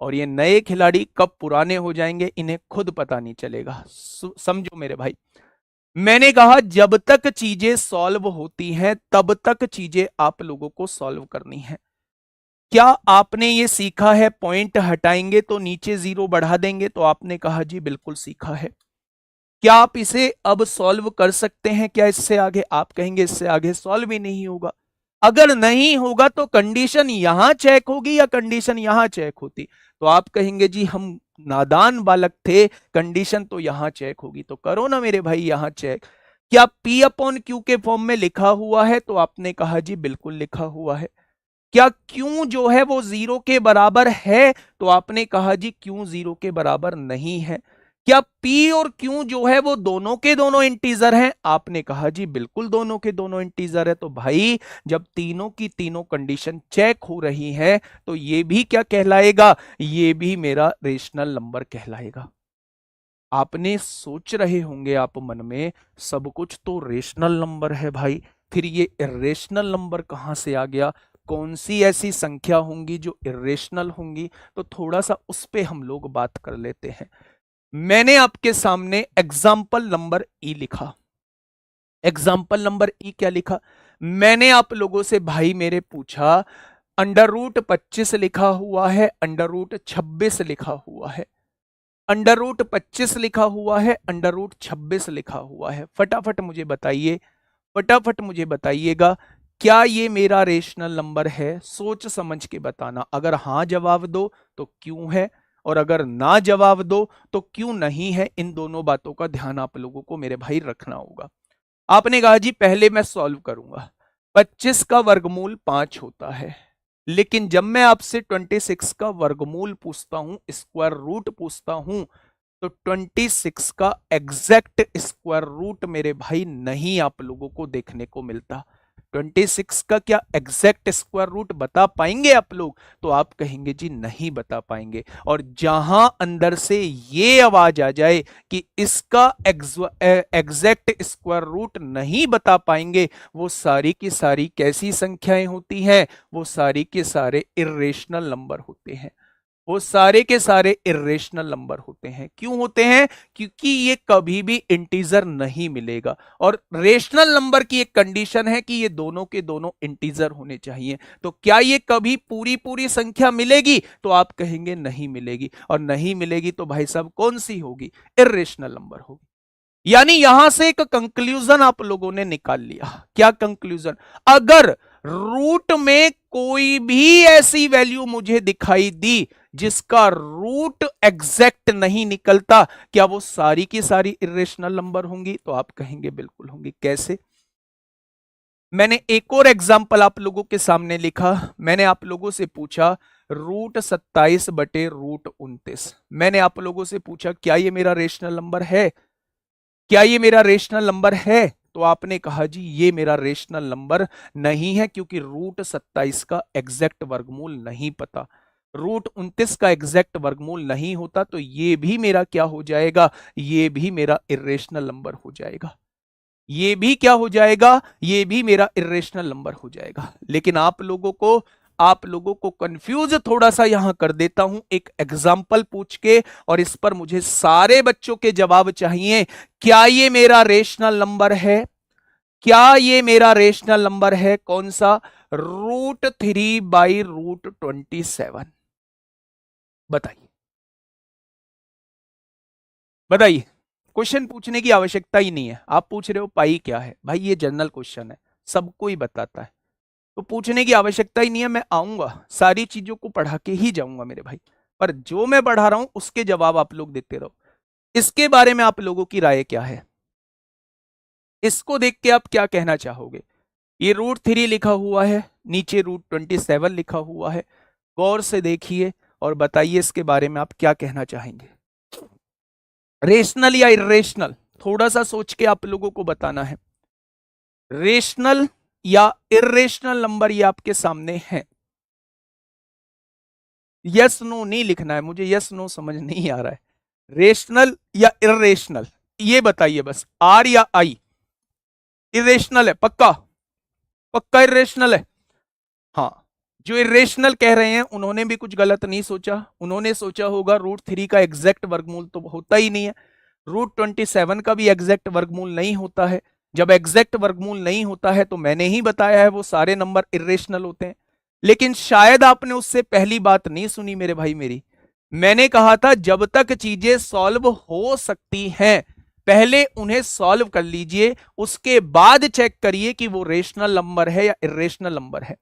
और ये नए खिलाड़ी कब पुराने हो जाएंगे इन्हें खुद पता नहीं चलेगा। समझो मेरे भाई, मैंने कहा जब तक चीजें सॉल्व होती हैं तब तक चीजें आप लोगों को सॉल्व करनी है। क्या आपने ये सीखा है पॉइंट हटाएंगे तो नीचे जीरो बढ़ा देंगे? तो आपने कहा जी बिल्कुल सीखा है। क्या आप इसे अब सॉल्व कर सकते हैं क्या इससे आगे? आप कहेंगे इससे आगे सॉल्व ही नहीं होगा। अगर नहीं होगा तो कंडीशन यहां चेक होगी या कंडीशन यहां चेक होती? तो आप कहेंगे जी हम नादान बालक थे, कंडीशन तो यहां चेक होगी। तो करो ना मेरे भाई यहां चेक। क्या P अपॉन क्यू के फॉर्म में लिखा हुआ है? तो आपने कहा जी बिल्कुल लिखा हुआ है। क्या क्यू जो है वो जीरो के बराबर है? तो आपने कहा जी क्यू जीरो के बराबर नहीं है। क्या पी और क्यू जो है वो दोनों के दोनों इंटीजर हैं? आपने कहा जी बिल्कुल दोनों के दोनों इंटीजर है। तो भाई जब तीनों की तीनों कंडीशन चेक हो रही है तो ये भी क्या कहलाएगा? ये भी मेरा रेशनल नंबर कहलाएगा। आपने सोच रहे होंगे आप मन में, सब कुछ तो रेशनल नंबर है भाई, फिर ये इरेशनल नंबर कहां से आ गया? कौन सी ऐसी संख्या होंगी जो इरेशनल होंगी? तो थोड़ा सा उस पे हम लोग बात कर लेते हैं। मैंने आपके सामने एग्जाम्पल नंबर ई लिखा। एग्जाम्पल नंबर ई क्या लिखा? मैंने आप लोगों से भाई मेरे पूछा, अंडर रूट 25 लिखा हुआ है, अंडर रूट 26 लिखा हुआ है, अंडर रूट 25 लिखा हुआ है, अंडर रूट 26 लिखा हुआ है। फटाफट मुझे बताइए, फटाफट मुझे बताइएगा, क्या ये मेरा रेशनल नंबर है? सोच समझ के बताना। अगर हां जवाब दो तो क्यों है, और अगर ना जवाब दो तो क्यों नहीं है। इन दोनों बातों का ध्यान आप लोगों को मेरे भाई रखना होगा। आपने कहा जी पहले मैं सॉल्व करूंगा। 25 का वर्गमूल 5 होता है, लेकिन जब मैं आपसे 26 का वर्गमूल पूछता हूं, स्क्वायर रूट पूछता हूं, तो 26 का एग्जैक्ट स्क्वायर रूट मेरे भाई नहीं आप लोगों को देखने को मिलता। 26 का क्या एग्जैक्ट स्क्वायर रूट बता पाएंगे आप लोग? तो आप कहेंगे जी नहीं बता पाएंगे। और जहां अंदर से ये आवाज आ जाए कि इसका एग्जैक्ट स्क्वायर रूट नहीं बता पाएंगे, वो सारी की सारी कैसी संख्याएं होती हैं? वो सारी के सारे इरेशनल नंबर होते हैं। वो सारे के सारे इरेशनल नंबर होते हैं। क्यों होते हैं? क्योंकि ये कभी भी इंटीजर नहीं मिलेगा, और रेशनल नंबर की एक कंडीशन है कि ये दोनों के दोनों इंटीजर होने चाहिए। तो क्या ये कभी पूरी पूरी संख्या मिलेगी? तो आप कहेंगे नहीं मिलेगी, और नहीं मिलेगी तो भाई साहब कौन सी होगी? इरेशनल नंबर होगी। यानी यहां से एक कंक्लूजन आप लोगों ने निकाल लिया। क्या कंक्लूजन? अगर रूट में कोई भी ऐसी वैल्यू मुझे दिखाई दी जिसका रूट एग्जैक्ट नहीं निकलता, क्या वो सारी की सारी इरेशनल नंबर होंगी? तो आप कहेंगे बिल्कुल होंगी। कैसे? मैंने एक और एग्जाम्पल आप लोगों के सामने लिखा। मैंने आप लोगों से पूछा रूट 27 बटे रूट 29। मैंने आप लोगों से पूछा क्या ये मेरा रेशनल नंबर है? क्या ये मेरा रेशनल नंबर है? तो आपने कहा जी ये मेरा रेशनल नंबर नहीं है, क्योंकि रूट 27 का एग्जैक्ट वर्गमूल नहीं पता, रूट 29 का एग्जैक्ट वर्गमूल नहीं होता, तो ये भी मेरा क्या हो जाएगा? ये भी मेरा इरेशनल नंबर हो जाएगा। ये भी क्या हो जाएगा? ये भी मेरा इरेशनल नंबर हो जाएगा। लेकिन आप लोगों को कंफ्यूज थोड़ा सा यहां कर देता हूं एक एग्जाम्पल पूछ के, और इस पर मुझे सारे बच्चों के जवाब चाहिए। क्या ये मेरा रेशनल नंबर है? क्या ये मेरा रेशनल नंबर है? कौन सा? √3/√27। बताइए, बताइए। क्वेश्चन पूछने की आवश्यकता ही नहीं है। आप पूछ रहे हो पाई क्या है? भाई ये जनरल क्वेश्चन है, सबको ही बताता है, तो पूछने की आवश्यकता ही नहीं है। मैं आऊंगा, सारी चीजों को पढ़ा के ही जाऊंगा मेरे भाई, पर जो मैं पढ़ा रहा हूं उसके जवाब आप लोग देते रहो। इसके बारे में आप लोगों की राय क्या है? इसको देख के आप क्या कहना चाहोगे? ये √3 लिखा हुआ है, नीचे √27 लिखा हुआ है। गौर से देखिए और बताइए इसके बारे में आप क्या कहना चाहेंगे। रेशनल या इरेशनल? थोड़ा सा सोच के आप लोगों को बताना है। रेशनल या इरेशनल नंबर ये आपके सामने है। यस नो नहीं लिखना है, मुझे यस नो समझ नहीं आ रहा है। रेशनल या इरेशनल ये बताइए बस। आर या आई? इरेशनल है पक्का? पक्का इरेशनल है? हाँ, जो इरेशनल कह रहे हैं उन्होंने भी कुछ गलत नहीं सोचा, उन्होंने सोचा होगा √3 का एग्जैक्ट वर्गमूल तो होता ही नहीं है, √27 का भी एग्जैक्ट वर्गमूल नहीं होता है। जब एग्जैक्ट वर्गमूल नहीं होता है तो मैंने ही बताया है वो सारे नंबर इरेशनल होते हैं। लेकिन शायद आपने उससे पहली बात नहीं सुनी मेरे भाई मेरी। मैंने कहा था जब तक चीजें सॉल्व हो सकती हैं पहले उन्हें सॉल्व कर लीजिए, उसके बाद चेक करिए कि वो रेशनल नंबर है या इरेशनल नंबर है।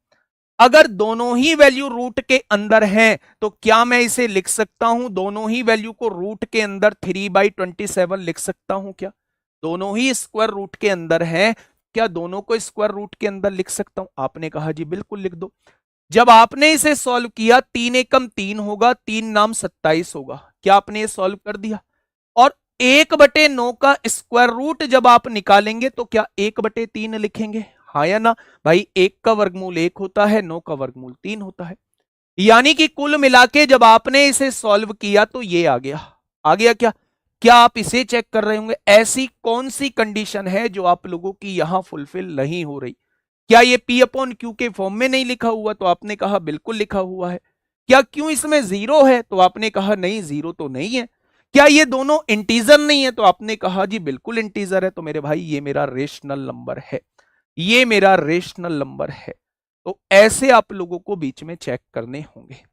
अगर दोनों ही वैल्यू रूट के अंदर हैं तो क्या मैं इसे लिख सकता हूं, दोनों ही वैल्यू को रूट के अंदर 3/27 लिख सकता हूं क्या? दोनों ही स्क्वायर रूट के अंदर हैं, क्या दोनों को स्क्वायर रूट के अंदर लिख सकता हूं? आपने कहा जी बिल्कुल लिख दो। जब आपने इसे सॉल्व किया 3 एकम 3 होगा, 3 नाम 27 होगा। क्या आपने ये सॉल्व कर दिया? और 1/9 का स्क्वायर रूट जब आप निकालेंगे तो क्या 1/3 लिखेंगे? हाँ या ना भाई? 1 का वर्गमूल 1 होता है, 9 का वर्गमूल 3 होता है। यानी कि कुल मिला के जब आपने इसे सॉल्व किया तो ये आ गया। आ गया क्या? क्या आप इसे चेक कर रहे होंगे ऐसी कौन सी कंडीशन है जो आप लोगों की यहां फुलफिल नहीं हो रही? क्या ये P/Q के फॉर्म में नहीं लिखा हुआ? तो आपने कहा बिल्कुल लिखा हुआ है। क्या क्यों इसमें जीरो है? तो आपने कहा नहीं जीरो तो नहीं है। क्या ये दोनों इंटीजर नहीं है? तो आपने कहा जी बिल्कुल इंटीजर है। तो मेरे भाई ये मेरा रेशनल नंबर है, ये मेरा रेशनल नंबर है। तो ऐसे आप लोगों को बीच में चेक करने होंगे।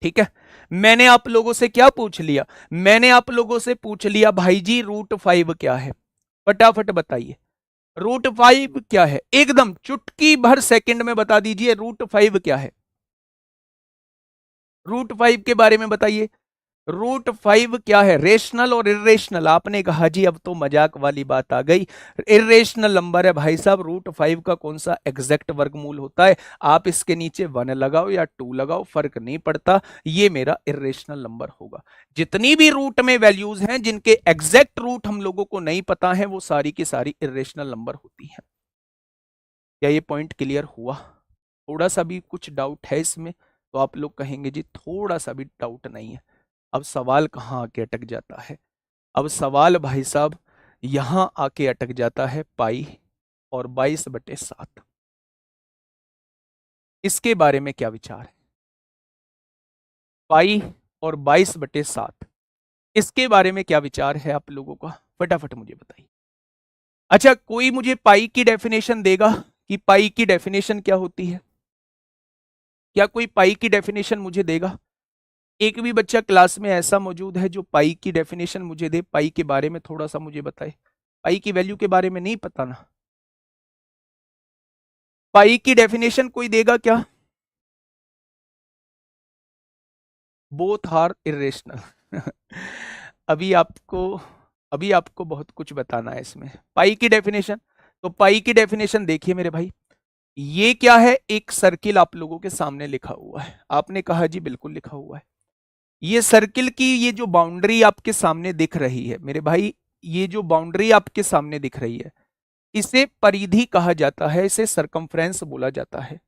ठीक है, मैंने आप लोगों से क्या पूछ लिया? मैंने आप लोगों से पूछ लिया भाई जी √5 क्या है? फटाफट बताइए √5 क्या है? एकदम चुटकी भर सेकंड में बता दीजिए √5 क्या है। √5 के बारे में बताइए। √5 क्या है? रेशनल और इरेशनल? आपने कहा जी अब तो मजाक वाली बात आ गई, इरेशनल नंबर है भाई साहब। √5 का कौन सा एग्जैक्ट वर्गमूल होता है? आप इसके नीचे 1 लगाओ या 2 लगाओ, फर्क नहीं पड़ता, ये मेरा इरेशनल नंबर होगा। जितनी भी रूट में वैल्यूज हैं जिनके एग्जैक्ट रूट हम लोगों को नहीं पता है वो सारी की सारी इरेशनल नंबर होती है। क्या ये पॉइंट क्लियर हुआ? थोड़ा सा भी कुछ डाउट है इसमें तो आप लोग कहेंगे जी थोड़ा सा भी डाउट नहीं है। अब सवाल कहाँ आके अटक जाता है? अब सवाल भाई साहब यहां आके अटक जाता है पाई और 22/7। इसके बारे में क्या विचार है? पाई और 22/7 इसके बारे में क्या विचार है आप लोगों का? फटाफट मुझे बताइए। अच्छा, कोई मुझे पाई की डेफिनेशन देगा कि पाई की डेफिनेशन क्या होती है? क्या कोई पाई की डेफिनेशन मुझे देगा? एक भी बच्चा क्लास में ऐसा मौजूद है जो पाई की डेफिनेशन मुझे दे, पाई के बारे में थोड़ा सा मुझे बताए। पाई की वैल्यू के बारे में नहीं पता ना? पाई की डेफिनेशन कोई देगा क्या? Both are irrational. अभी आपको अभी आपको बहुत कुछ बताना है इसमें। पाई की डेफिनेशन, तो पाई की डेफिनेशन देखिए मेरे भाई, ये क्या है? एक सर्किल आप लोगों के सामने लिखा हुआ है। आपने कहा जी बिल्कुल लिखा हुआ है। ये सर्किल की ये जो बाउंड्री आपके सामने दिख रही है मेरे भाई, ये जो बाउंड्री आपके सामने दिख रही है इसे परिधि कहा जाता है, इसे सरकमफ्रेंस बोला जाता है।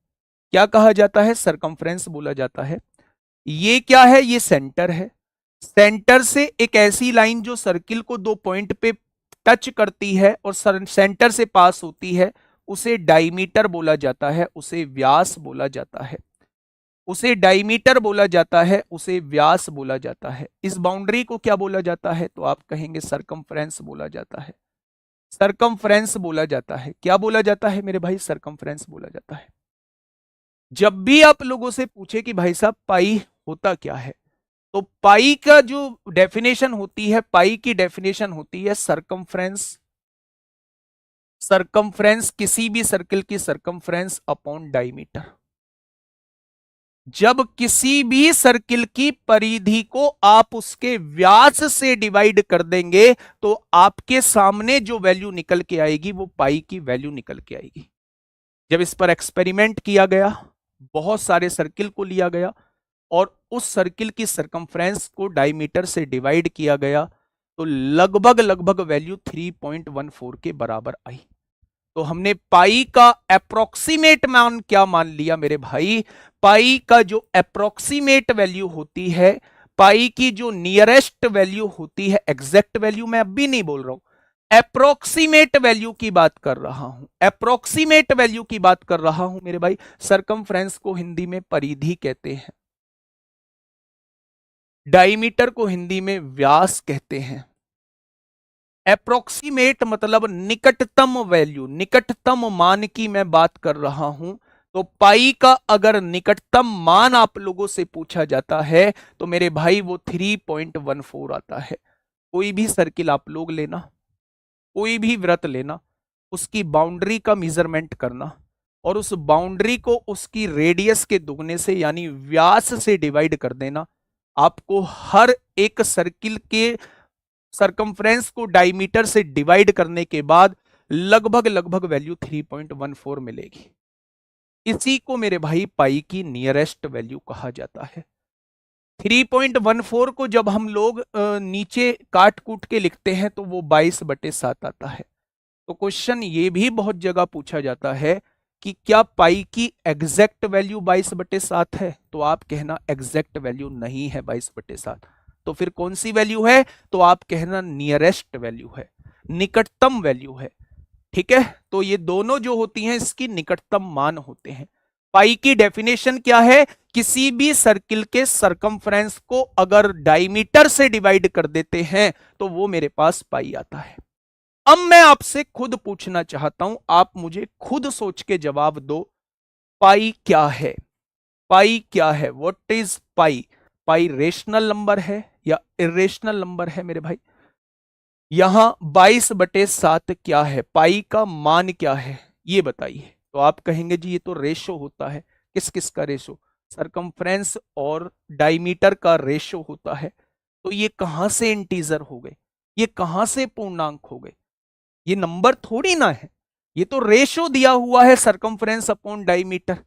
क्या कहा जाता है? सरकमफ्रेंस बोला जाता है। ये क्या है? ये सेंटर है। सेंटर से एक ऐसी लाइन जो सर्किल को 2 पॉइंट पे टच करती है और सेंटर से पास होती है उसे डायमीटर बोला जाता है, उसे व्यास बोला जाता है, उसे डायमीटर बोला जाता है, उसे व्यास बोला जाता है। इस बाउंड्री को क्या बोला जाता है? तो आप कहेंगे सरकमफ्रेंस बोला जाता है। सरकमफ्रेंस बोला जाता है। क्या बोला जाता है मेरे भाई? सरकमफ्रेंस बोला जाता है। जब भी आप लोगों से पूछे कि भाई साहब पाई होता क्या है, तो पाई का जो डेफिनेशन होती है, पाई की डेफिनेशन होती है सरकमफ्रेंस। सरकमफ्रेंस किसी भी सर्किल की सरकमफ्रेंस अपॉन डायमीटर। जब किसी भी सर्किल की परिधि को आप उसके व्यास से डिवाइड कर देंगे तो आपके सामने जो वैल्यू निकल के आएगी वो पाई की वैल्यू निकल के आएगी। जब इस पर एक्सपेरिमेंट किया गया, बहुत सारे सर्किल को लिया गया और उस सर्किल की सरकमफ्रेंस को डायमीटर से डिवाइड किया गया तो लगभग लगभग वैल्यू 3.14 के बराबर आई। तो हमने पाई का अप्रोक्सीमेट मान क्या मान लिया मेरे भाई? पाई का जो अप्रोक्सीमेट वैल्यू होती है, पाई की जो नियरेस्ट वैल्यू होती है, एग्जैक्ट वैल्यू मैं अब भी नहीं बोल रहा हूं, अप्रोक्सीमेट वैल्यू की बात कर रहा हूं, अप्रोक्सीमेट वैल्यू की बात कर रहा हूं मेरे भाई। सरकमफ्रेंस को हिंदी में परिधि कहते हैं, डायमीटर को हिंदी में व्यास कहते हैं। अप्रोक्सीमेट मतलब निकटतम वैल्यू, निकटतम मान की मैं बात कर रहा हूं। तो पाई का अगर निकटतम मान आप लोगों से पूछा जाता है तो मेरे भाई वो 3.14 आता है। कोई भी सर्किल आप लोग लेना, कोई भी वृत्त लेना, उसकी बाउंड्री का मेजरमेंट करना और उस बाउंड्री को उसकी रेडियस के दुगने से यानी व्यास से डिवाइड कर देना। आपको हर एक सर्किल के सरकमफ्रेंस को डायमीटर से डिवाइड करने के बाद लगभग लगभग वैल्यू 3.14 मिलेगी। इसी को मेरे भाई पाई की नियरेस्ट वैल्यू कहा जाता है। 3.14 को जब हम लोग नीचे काट कूट के लिखते हैं तो वो 22/7 आता है। तो क्वेश्चन ये भी बहुत जगह पूछा जाता है कि क्या पाई की एग्जैक्ट वैल्यू 22/7 है, तो आप कहना एग्जैक्ट वैल्यू नहीं है 22/7। तो फिर कौन सी वैल्यू है, तो आप कहना नियरेस्ट वैल्यू है, निकटतम वैल्यू है। ठीक है, तो ये दोनों जो होती हैं इसकी निकटतम मान होते हैं। पाई की डेफिनेशन क्या है, किसी भी सर्किल के सरकमफ्रेंस को अगर डायमीटर से डिवाइड कर देते हैं तो वो मेरे पास पाई आता है। अब मैं आपसे खुद पूछना चाहता हूं, आप मुझे खुद सोच के जवाब दो, पाई क्या है? पाई क्या है? What is pi? Pi rational number है या इरेशनल नंबर है मेरे भाई? यहां 22/7 क्या है, पाई का मान क्या है, ये बताइए। तो आप कहेंगे जी ये तो रेशो होता है। किस किस का रेशो? सरकमफ्रेंस और डायमीटर का रेशो होता है। तो ये कहां से इंटीजर हो गए, ये कहां से पूर्णांक हो गए? ये नंबर थोड़ी ना है, ये तो रेशो दिया हुआ है सरकमफ्रेंस अपॉन डायमीटर।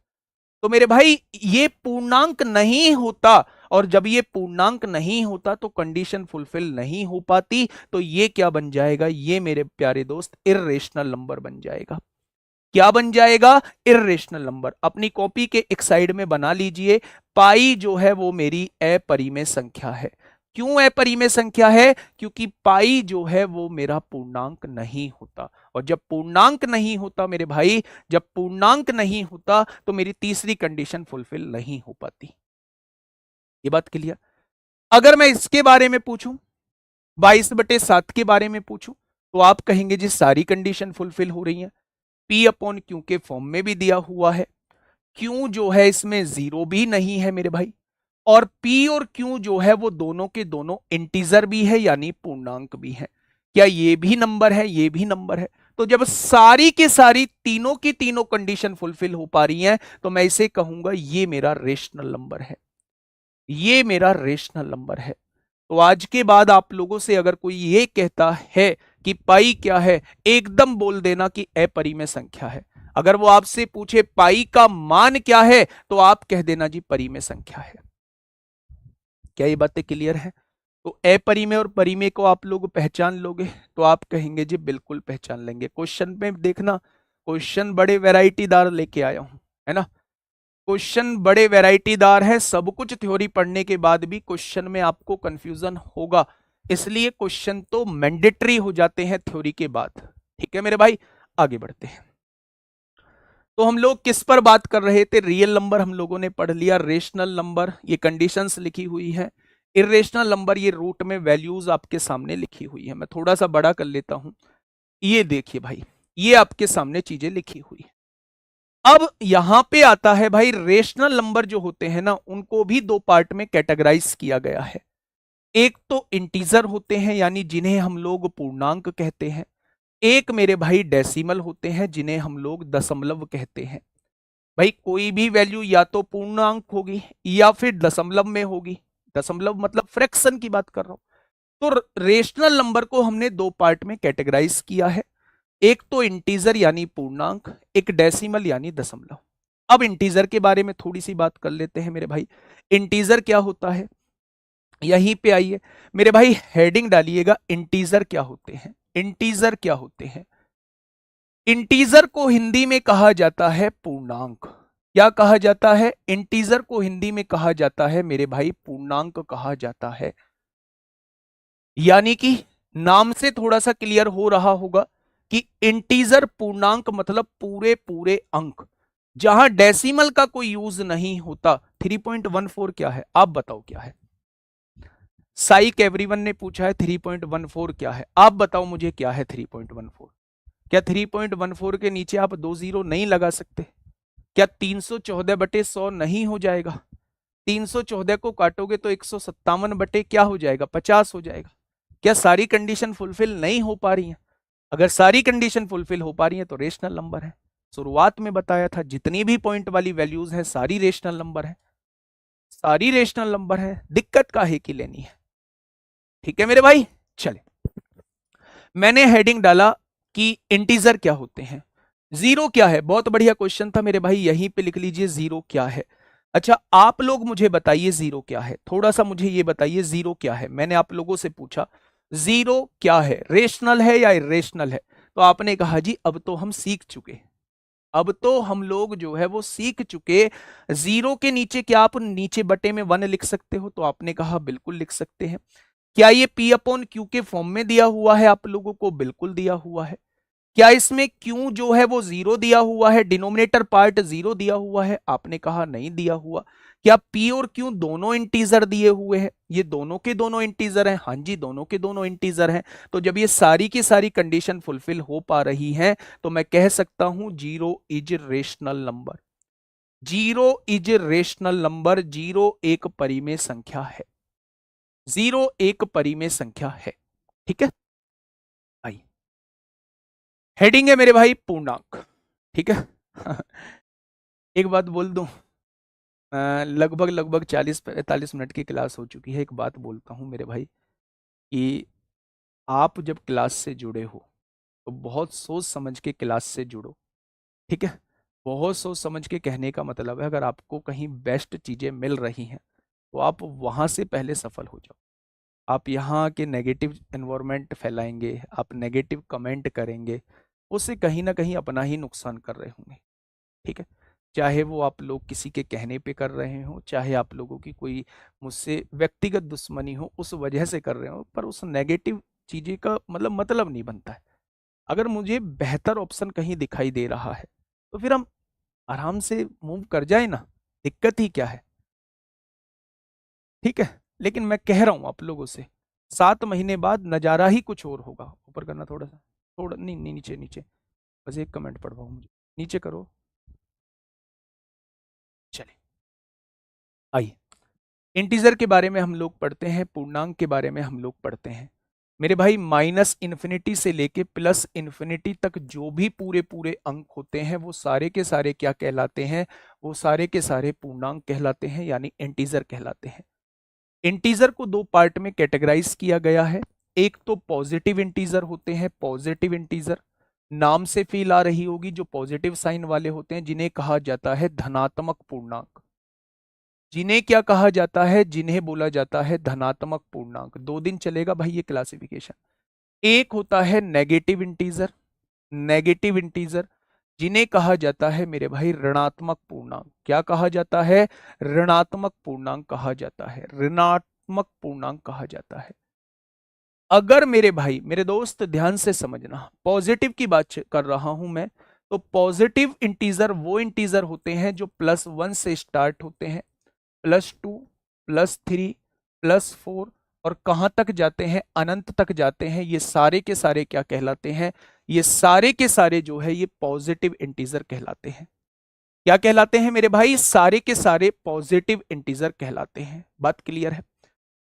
तो मेरे भाई ये पूर्णांक नहीं होता, और जब ये पूर्णांक नहीं होता तो कंडीशन फुलफिल नहीं हो पाती। तो ये क्या बन जाएगा, ये मेरे प्यारे दोस्त इर्रेशनल नंबर बन जाएगा। क्या बन जाएगा? Irrational number. अपनी कॉपी के एक साइड में बना लीजिए, पाई जो है वो मेरी अपरिमेय संख्या है। क्यों अपरिमेय संख्या है? क्योंकि पाई जो है वो मेरा पूर्णांक नहीं होता, और जब पूर्णांक नहीं होता मेरे भाई, जब पूर्णांक नहीं होता तो मेरी तीसरी कंडीशन फुलफिल नहीं हो पाती। ये बात क्लियर? अगर मैं इसके बारे में पूछूं, 22/7 के बारे में पूछूं, तो आप कहेंगे जी सारी कंडीशन फुलफिल हो रही है। पी अपॉन क्यू के फॉर्म में भी दिया हुआ है, क्यू जो है इसमें जीरो भी नहीं है मेरे भाई, और पी और क्यू जो है वो दोनों के दोनों इंटीजर भी है यानी पूर्णांक भी है। क्या ये भी नंबर है, ये भी नंबर है? तो जब सारी के सारी तीनों की तीनों कंडीशन फुलफिल हो पा रही हैं तो मैं इसे कहूंगा ये मेरा रेशनल नंबर है, ये मेरा रेशनल नंबर है। तो आज के बाद आप लोगों से अगर कोई ये कहता है कि पाई क्या है, एकदम बोल देना कि अपरिमेय संख्या है। अगर वो आपसे पूछे पाई का मान क्या है, तो आप कह देना जी परिमेय संख्या है। क्या ये बातें क्लियर है? तो अपरिमेय और परिमेय को आप लोग पहचान लोगे? तो आप कहेंगे जी बिल्कुल पहचान लेंगे। क्वेश्चन में देखना, क्वेश्चन बड़े वैरायटीदार लेके आया हूं, है ना? क्वेश्चन बड़े वैरायटीदार है। सब कुछ थ्योरी पढ़ने के बाद भी क्वेश्चन में आपको कंफ्यूजन होगा, इसलिए क्वेश्चन तो मैंडेटरी हो जाते हैं थ्योरी के बाद। ठीक है मेरे भाई, आगे बढ़ते हैं। तो हम लोग किस पर बात कर रहे थे? रियल नंबर हम लोगों ने पढ़ लिया, रेशनल नंबर ये कंडीशंस लिखी हुई है, इरेशनल नंबर ये रूट में वैल्यूज आपके सामने लिखी हुई है। मैं थोड़ा सा बड़ा कर लेता हूं, ये देखिए भाई, ये आपके सामने चीजें लिखी हुई है। अब यहां पे आता है भाई, रेशनल नंबर जो होते हैं ना उनको भी दो पार्ट में कैटेगराइज किया गया है। एक तो इंटीजर होते हैं यानी जिन्हें हम लोग पूर्णांक कहते हैं, एक मेरे भाई डेसिमल होते हैं जिन्हें हम लोग दशमलव कहते हैं। भाई कोई भी वैल्यू या तो पूर्णांक होगी या फिर दशमलव में होगी। दशमलव मतलब फ्रैक्शन की बात कर रहा हूं। तो रेशनल नंबर को हमने दो पार्ट में कैटेगराइज किया है, एक तो इंटीजर यानी पूर्णांक, एक डेसिमल यानी दशमलव। अब इंटीजर के बारे में थोड़ी सी बात कर लेते हैं मेरे भाई। इंटीजर क्या होता है, यहीं पे आइए मेरे भाई, हेडिंग डालिएगा, इंटीजर क्या होते हैं। इंटीजर क्या होते हैं? इंटीजर को हिंदी में कहा जाता है पूर्णांक। क्या कहा जाता है? इंटीजर को हिंदी में कहा जाता है मेरे भाई पूर्णांक कहा जाता है। यानी कि नाम से थोड़ा सा क्लियर हो रहा होगा कि इंटीजर पूर्णांक मतलब पूरे पूरे अंक, जहां डेसिमल का कोई यूज नहीं होता। 3.14 क्या है, आप बताओ क्या है। साइक एवरीवन ने पूछा है 3.14 क्या है, आप बताओ मुझे क्या है 3.14। क्या 3.14 के नीचे आप 2 जीरो नहीं लगा सकते? क्या 314/100 नहीं हो जाएगा? 314 को काटोगे तो 157 बटे क्या हो जाएगा, 50 हो जाएगा। क्या सारी कंडीशन फुलफिल नहीं हो पा रही हैं? अगर सारी कंडीशन फुलफिल हो पा रही है तो रेशनल नंबर है। शुरुआत में बताया था जितनी भी पॉइंट वाली वैल्यूज है सारी रेशनल नंबर है, सारी रेशनल नंबर है, दिक्कत काहे की लेनी है। ठीक है मेरे भाई, चले। मैंने हेडिंग डाला कि इंटीजर क्या होते हैं, जीरो क्या है। बहुत बढ़िया क्वेश्चन था मेरे भाई, यहीं पे लिख लीजिए जीरो क्या है। अच्छा आप लोग मुझे बताइए जीरो क्या है, थोड़ा सा मुझे ये बताइए जीरो क्या है। मैंने आप लोगों से पूछा जीरो क्या है, रेशनल है या इरेशनल है, तो आपने कहा जी अब तो हम सीख चुके, अब तो हम लोग जो है वो सीख चुके। जीरो के नीचे क्या आप नीचे बटे में वन लिख सकते हो, तो आपने कहा बिल्कुल लिख सकते हैं। क्या ये पी अपॉन क्यू के फॉर्म में दिया हुआ है आप लोगों को, बिल्कुल दिया हुआ है। क्या इसमें क्यू जो है वो जीरो दिया हुआ है, डिनोमिनेटर पार्ट जीरो दिया हुआ है, आपने कहा नहीं दिया हुआ। क्या पी और क्यू दोनों इंटीजर दिए हुए हैं, ये दोनों के दोनों इंटीजर हैं, हाँ जी दोनों के दोनों इंटीजर हैं। तो जब ये सारी की सारी कंडीशन फुलफिल हो पा रही हैं तो मैं कह सकता हूं zero is rational number, zero is rational number. Zero एक परिमेय संख्या है, जीरो एक परिमेय संख्या है। ठीक है, आइए हेडिंग है मेरे भाई पूर्णांक। ठीक है एक बात बोल दूं, लगभग लगभग 40-45 मिनट की क्लास हो चुकी है। एक बात बोलता हूं मेरे भाई कि आप जब क्लास से जुड़े हो तो बहुत सोच समझ के क्लास से जुड़ो। ठीक है, बहुत सोच समझ के कहने का मतलब है अगर आपको कहीं बेस्ट चीजें मिल रही हैं तो आप वहां से पहले सफल हो जाओ। आप यहाँ के नेगेटिव एनवायरनमेंट फैलाएंगे, आप नेगेटिव कमेंट करेंगे, उससे कहीं ना कहीं अपना ही नुकसान कर रहे होंगे। ठीक है, चाहे वो आप लोग किसी के कहने पे कर रहे हो, चाहे आप लोगों की कोई मुझसे व्यक्तिगत दुश्मनी हो उस वजह से कर रहे हो, पर उस नेगेटिव चीजें का मतलब नहीं बनता है। अगर मुझे बेहतर ऑप्शन कहीं दिखाई दे रहा है तो फिर हम आराम से मूव कर जाए ना, दिक्कत ही क्या है। ठीक है, लेकिन मैं कह रहा हूं आप लोगों से 7 महीने बाद नजारा ही कुछ और होगा। ऊपर करना थोड़ा सा, थोड़ा नहीं नहीं नीचे नीचे, बस एक कमेंट पढ़वाओ मुझे, नीचे करो। चलिए आइए, इंटीजर के बारे में हम लोग पढ़ते हैं, पूर्णांक के बारे में हम लोग पढ़ते हैं। मेरे भाई माइनस इन्फिनिटी से लेके प्लस इन्फिनिटी तक जो भी पूरे पूरे अंक होते हैं वो सारे के सारे क्या कहलाते हैं, वो सारे के सारे पूर्णांक कहलाते हैं, यानी इंटीजर कहलाते हैं। इंटीजर को दो पार्ट में कैटेगराइज किया गया है। एक तो पॉजिटिव इंटीजर होते हैं, पॉजिटिव इंटीजर नाम से फील आ रही होगी, जो पॉजिटिव साइन वाले होते हैं जिन्हें कहा जाता है धनात्मक पूर्णांक। जिन्हें क्या कहा जाता है, जिन्हें बोला जाता है धनात्मक पूर्णांक। 2 दिन चलेगा भाई ये क्लासिफिकेशन। एक होता है नेगेटिव इंटीजर, नेगेटिव इंटीजर जिन्हें कहा जाता है मेरे भाई ऋणात्मक पूर्णांक। क्या कहा जाता है, ऋणात्मक पूर्णांक कहा जाता है, ऋणात्मक पूर्णांक कहा जाता है। अगर मेरे भाई मेरे दोस्त ध्यान से समझना, पॉजिटिव की बात कर रहा हूं मैं, तो पॉजिटिव इंटीजर वो इंटीजर होते हैं जो +1 से स्टार्ट होते हैं, +2, +3, +4 और कहां तक जाते हैं, अनंत तक जाते हैं। ये सारे के सारे क्या कहलाते हैं, ये सारे के सारे जो है ये पॉजिटिव इंटीजर कहलाते हैं। क्या कहलाते हैं मेरे भाई, सारे के सारे पॉजिटिव इंटीजर कहलाते हैं। बात क्लियर है।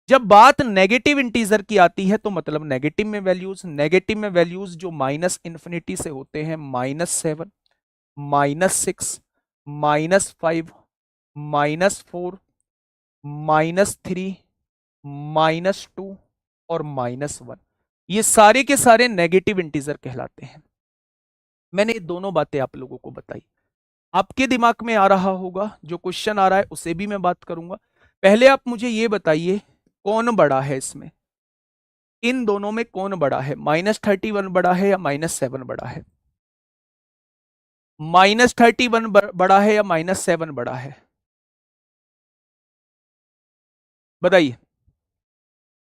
जब बात नेगेटिव इंटीजर की आती है तो मतलब नेगेटिव में वैल्यूज, नेगेटिव में वैल्यूज जो माइनस इंफिनिटी से होते हैं, -7, -6, -5, -4, -3, -2 और -1, ये सारे के सारे नेगेटिव इंटीजर कहलाते हैं। मैंने ये दोनों बातें आप लोगों को बताई, आपके दिमाग में आ रहा होगा, जो क्वेश्चन आ रहा है उसे भी मैं बात करूंगा। पहले आप मुझे ये बताइए कौन बड़ा है इसमें, इन दोनों में कौन बड़ा है, -31 बड़ा है या -7 बड़ा है, -31 बड़ा है या -7 बड़ा है, बताइए।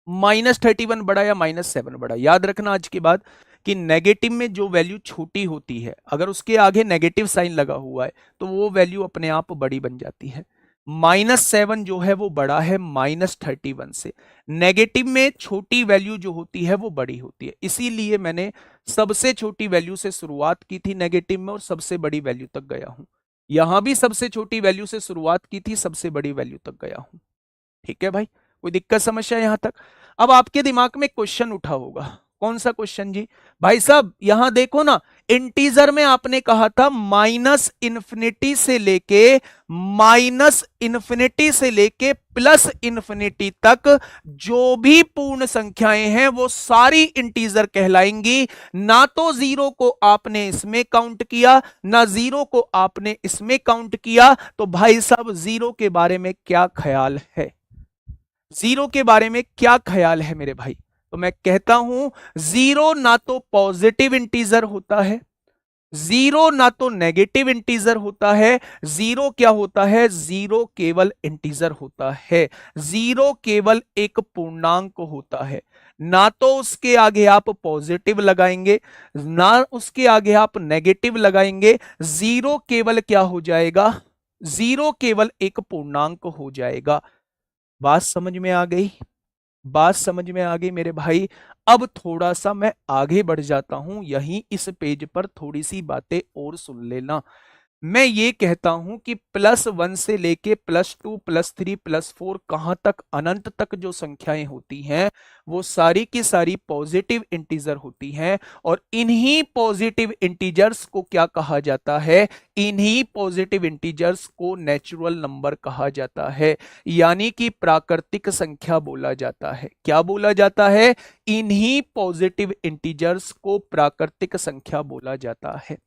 -31 बड़ा या -7 बड़ा? याद रखना आज के बाद कि नेगेटिव में जो वैल्यू छोटी होती है, अगर उसके आगे नेगेटिव साइन लगा हुआ है तो वो वैल्यू अपने आप बड़ी बन जाती है। -7 जो है वो बड़ा है -31 से। नेगेटिव में छोटी वैल्यू जो होती है वो बड़ी होती है, इसीलिए मैंने सबसे छोटी वैल्यू से शुरुआत की थी नेगेटिव में और सबसे बड़ी वैल्यू तक गया हूं। यहां भी सबसे छोटी वैल्यू से शुरुआत की थी, सबसे बड़ी वैल्यू तक गया हूं। ठीक है भाई, कोई दिक्कत समस्या यहां तक? अब आपके दिमाग में क्वेश्चन उठा होगा, कौन सा क्वेश्चन जी? भाई साहब यहां देखो ना, इंटीजर में आपने कहा था माइनस इन्फिनिटी से लेके प्लस इन्फिनिटी तक जो भी पूर्ण संख्याएं हैं वो सारी इंटीजर कहलाएंगी। ना तो जीरो को आपने इसमें काउंट किया, ना जीरो को आपने इसमें काउंट किया। तो भाई साहब जीरो के बारे में क्या ख्याल है? जीरो के बारे में क्या ख्याल है मेरे भाई? तो मैं कहता हूं जीरो ना तो पॉजिटिव इंटीजर होता है, जीरो ना तो नेगेटिव इंटीजर होता है। जीरो क्या होता है? जीरो केवल इंटीजर होता है। जीरो केवल एक पूर्णांक होता है। ना तो उसके आगे आप पॉजिटिव लगाएंगे, ना उसके आगे आप नेगेटिव लगाएंगे। जीरो केवल क्या हो जाएगा? जीरो केवल एक पूर्णांक हो जाएगा। बात समझ में आ गई? बात समझ में आ गई मेरे भाई? अब थोड़ा सा मैं आगे बढ़ जाता हूं, यहीं इस पेज पर थोड़ी सी बातें और सुन लेना। मैं ये कहता हूं कि +1 से लेके +2 +3 +4 कहां तक, अनंत तक जो संख्याएं होती हैं वो सारी की सारी पॉजिटिव इंटीजर होती हैं। और इन्हीं पॉजिटिव इंटीजर्स को क्या कहा जाता है? इन्हीं पॉजिटिव इंटीजर्स को नेचुरल नंबर कहा जाता है, यानी कि प्राकृतिक संख्या बोला जाता है। क्या बोला जाता है? इन्हीं पॉजिटिव इंटीजर्स को प्राकृतिक संख्या बोला जाता है।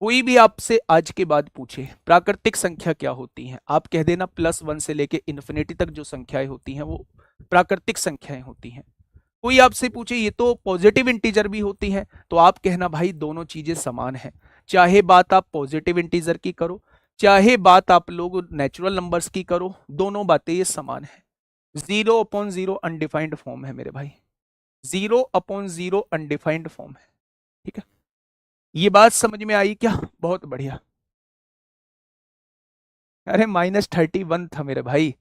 कोई भी आपसे आज के बाद पूछे प्राकृतिक संख्या क्या होती है, आप कह देना +1 से लेके इन्फिनिटी तक जो संख्याएं होती हैं वो प्राकृतिक संख्याएं होती हैं। कोई आपसे पूछे ये तो पॉजिटिव इंटीजर भी होती हैं, तो आप कहना भाई दोनों चीजें समान हैं। चाहे बात आप पॉजिटिव इंटीजर की करो, चाहे बात आप लोग नेचुरल नंबर्स की करो, दोनों बातें ये समान है। 0/0 अनडिफाइंड फॉर्म है मेरे भाई, 0/0 अनडिफाइंड फॉर्म है। ठीक है, ये बात समझ में आई क्या? बहुत बढ़िया। अरे -31 था मेरे भाई,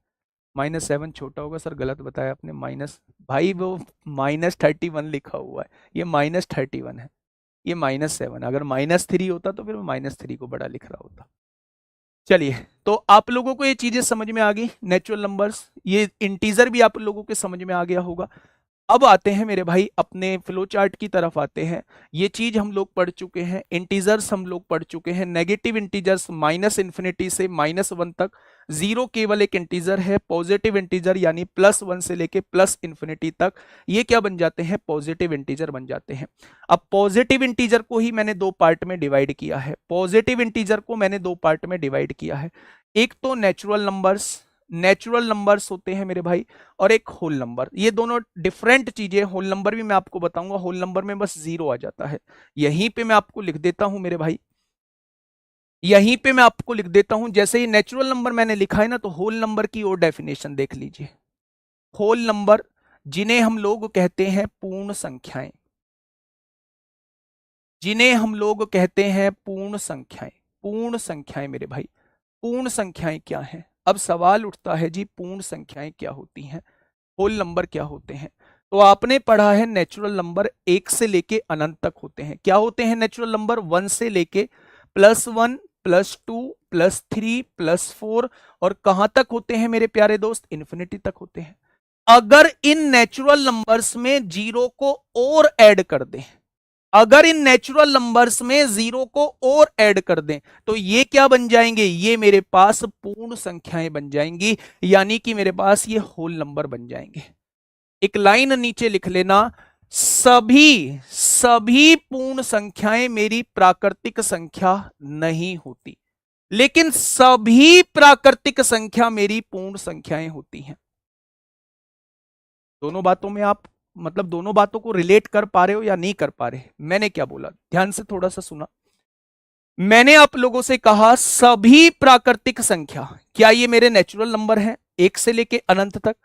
-7 छोटा होगा सर, गलत बताया आपने। माइनस, भाई वो -31 लिखा हुआ है, ये -31 है, ये -7। अगर -3 होता तो फिर मैं -3 को बड़ा लिख रहा होता। चलिए, तो आप लोगों को ये चीजें समझ में आ गई, नेचुरल नंबर्स, ये इंटीजर भी आप लोगों के समझ में आ गया होगा। अब आते हैं मेरे भाई अपने फ्लो चार्ट की तरफ आते हैं। ये चीज हम लोग पढ़ चुके हैं, इंटीजर्स हम लोग पढ़ चुके हैं, नेगेटिव इंटीजर्स -इन्फिनिटी से -1 तक, जीरो केवल एक इंटीजर है, पॉजिटिव इंटीजर यानी +1 से लेके +इन्फिनिटी तक ये क्या बन जाते हैं? पॉजिटिव इंटीजर बन जाते हैं। अब पॉजिटिव इंटीजर को ही मैंने दो पार्ट में डिवाइड किया है, पॉजिटिव इंटीजर को मैंने दो पार्ट में डिवाइड किया है। एक तो नेचुरल नंबर्स होते हैं मेरे भाई, और एक होल नंबर। ये दोनों डिफरेंट चीजें। होल नंबर भी मैं आपको बताऊंगा, होल नंबर में बस 0 आ जाता है। यहीं पे मैं आपको लिख देता हूं मेरे भाई, यहीं पे मैं आपको लिख देता हूं। जैसे ही नेचुरल नंबर मैंने लिखा है ना, तो होल नंबर की और डेफिनेशन देख लीजिए। होल नंबर जिन्हें हम लोग कहते हैं पूर्ण संख्याएं, जिन्हें हम लोग कहते हैं पूर्ण संख्याएं। पूर्ण संख्याएं मेरे भाई, पूर्ण संख्याएं क्या हैं? अब सवाल उठता है जी पूर्ण संख्याएं क्या होती हैं, होल नंबर क्या होते हैं? तो आपने पढ़ा है नेचुरल नंबर 1 से लेके अनंत तक होते हैं। क्या होते हैं नेचुरल नंबर? 1 से लेके +1 +2 +3 +4, और कहां तक होते हैं मेरे प्यारे दोस्त? इन्फिनिटी तक होते हैं। अगर इन नेचुरल नंबर्स में जीरो को और ऐड कर दें, अगर इन नेचुरल नंबर्स में जीरो को और ऐड कर दें, तो ये क्या बन जाएंगे? ये मेरे पास पूर्ण संख्याएं बन जाएंगी, यानी कि मेरे पास ये होल नंबर बन जाएंगे। एक लाइन नीचे लिख लेना, सभी पूर्ण संख्याएं मेरी प्राकृतिक संख्या नहीं होती, लेकिन सभी प्राकृतिक संख्या मेरी पूर्ण संख्याएं होती हैं। दोनों बातों में आप मतलब दोनों बातों को रिलेट कर पा रहे हो या नहीं कर पा रहे? मैंने क्या बोला, ध्यान से थोड़ा सा सुना। मैंने आप लोगों से कहा सभी प्राकृतिक संख्या, क्या ये मेरे नेचुरल नंबर हैं? 1 से लेके अनंत तक।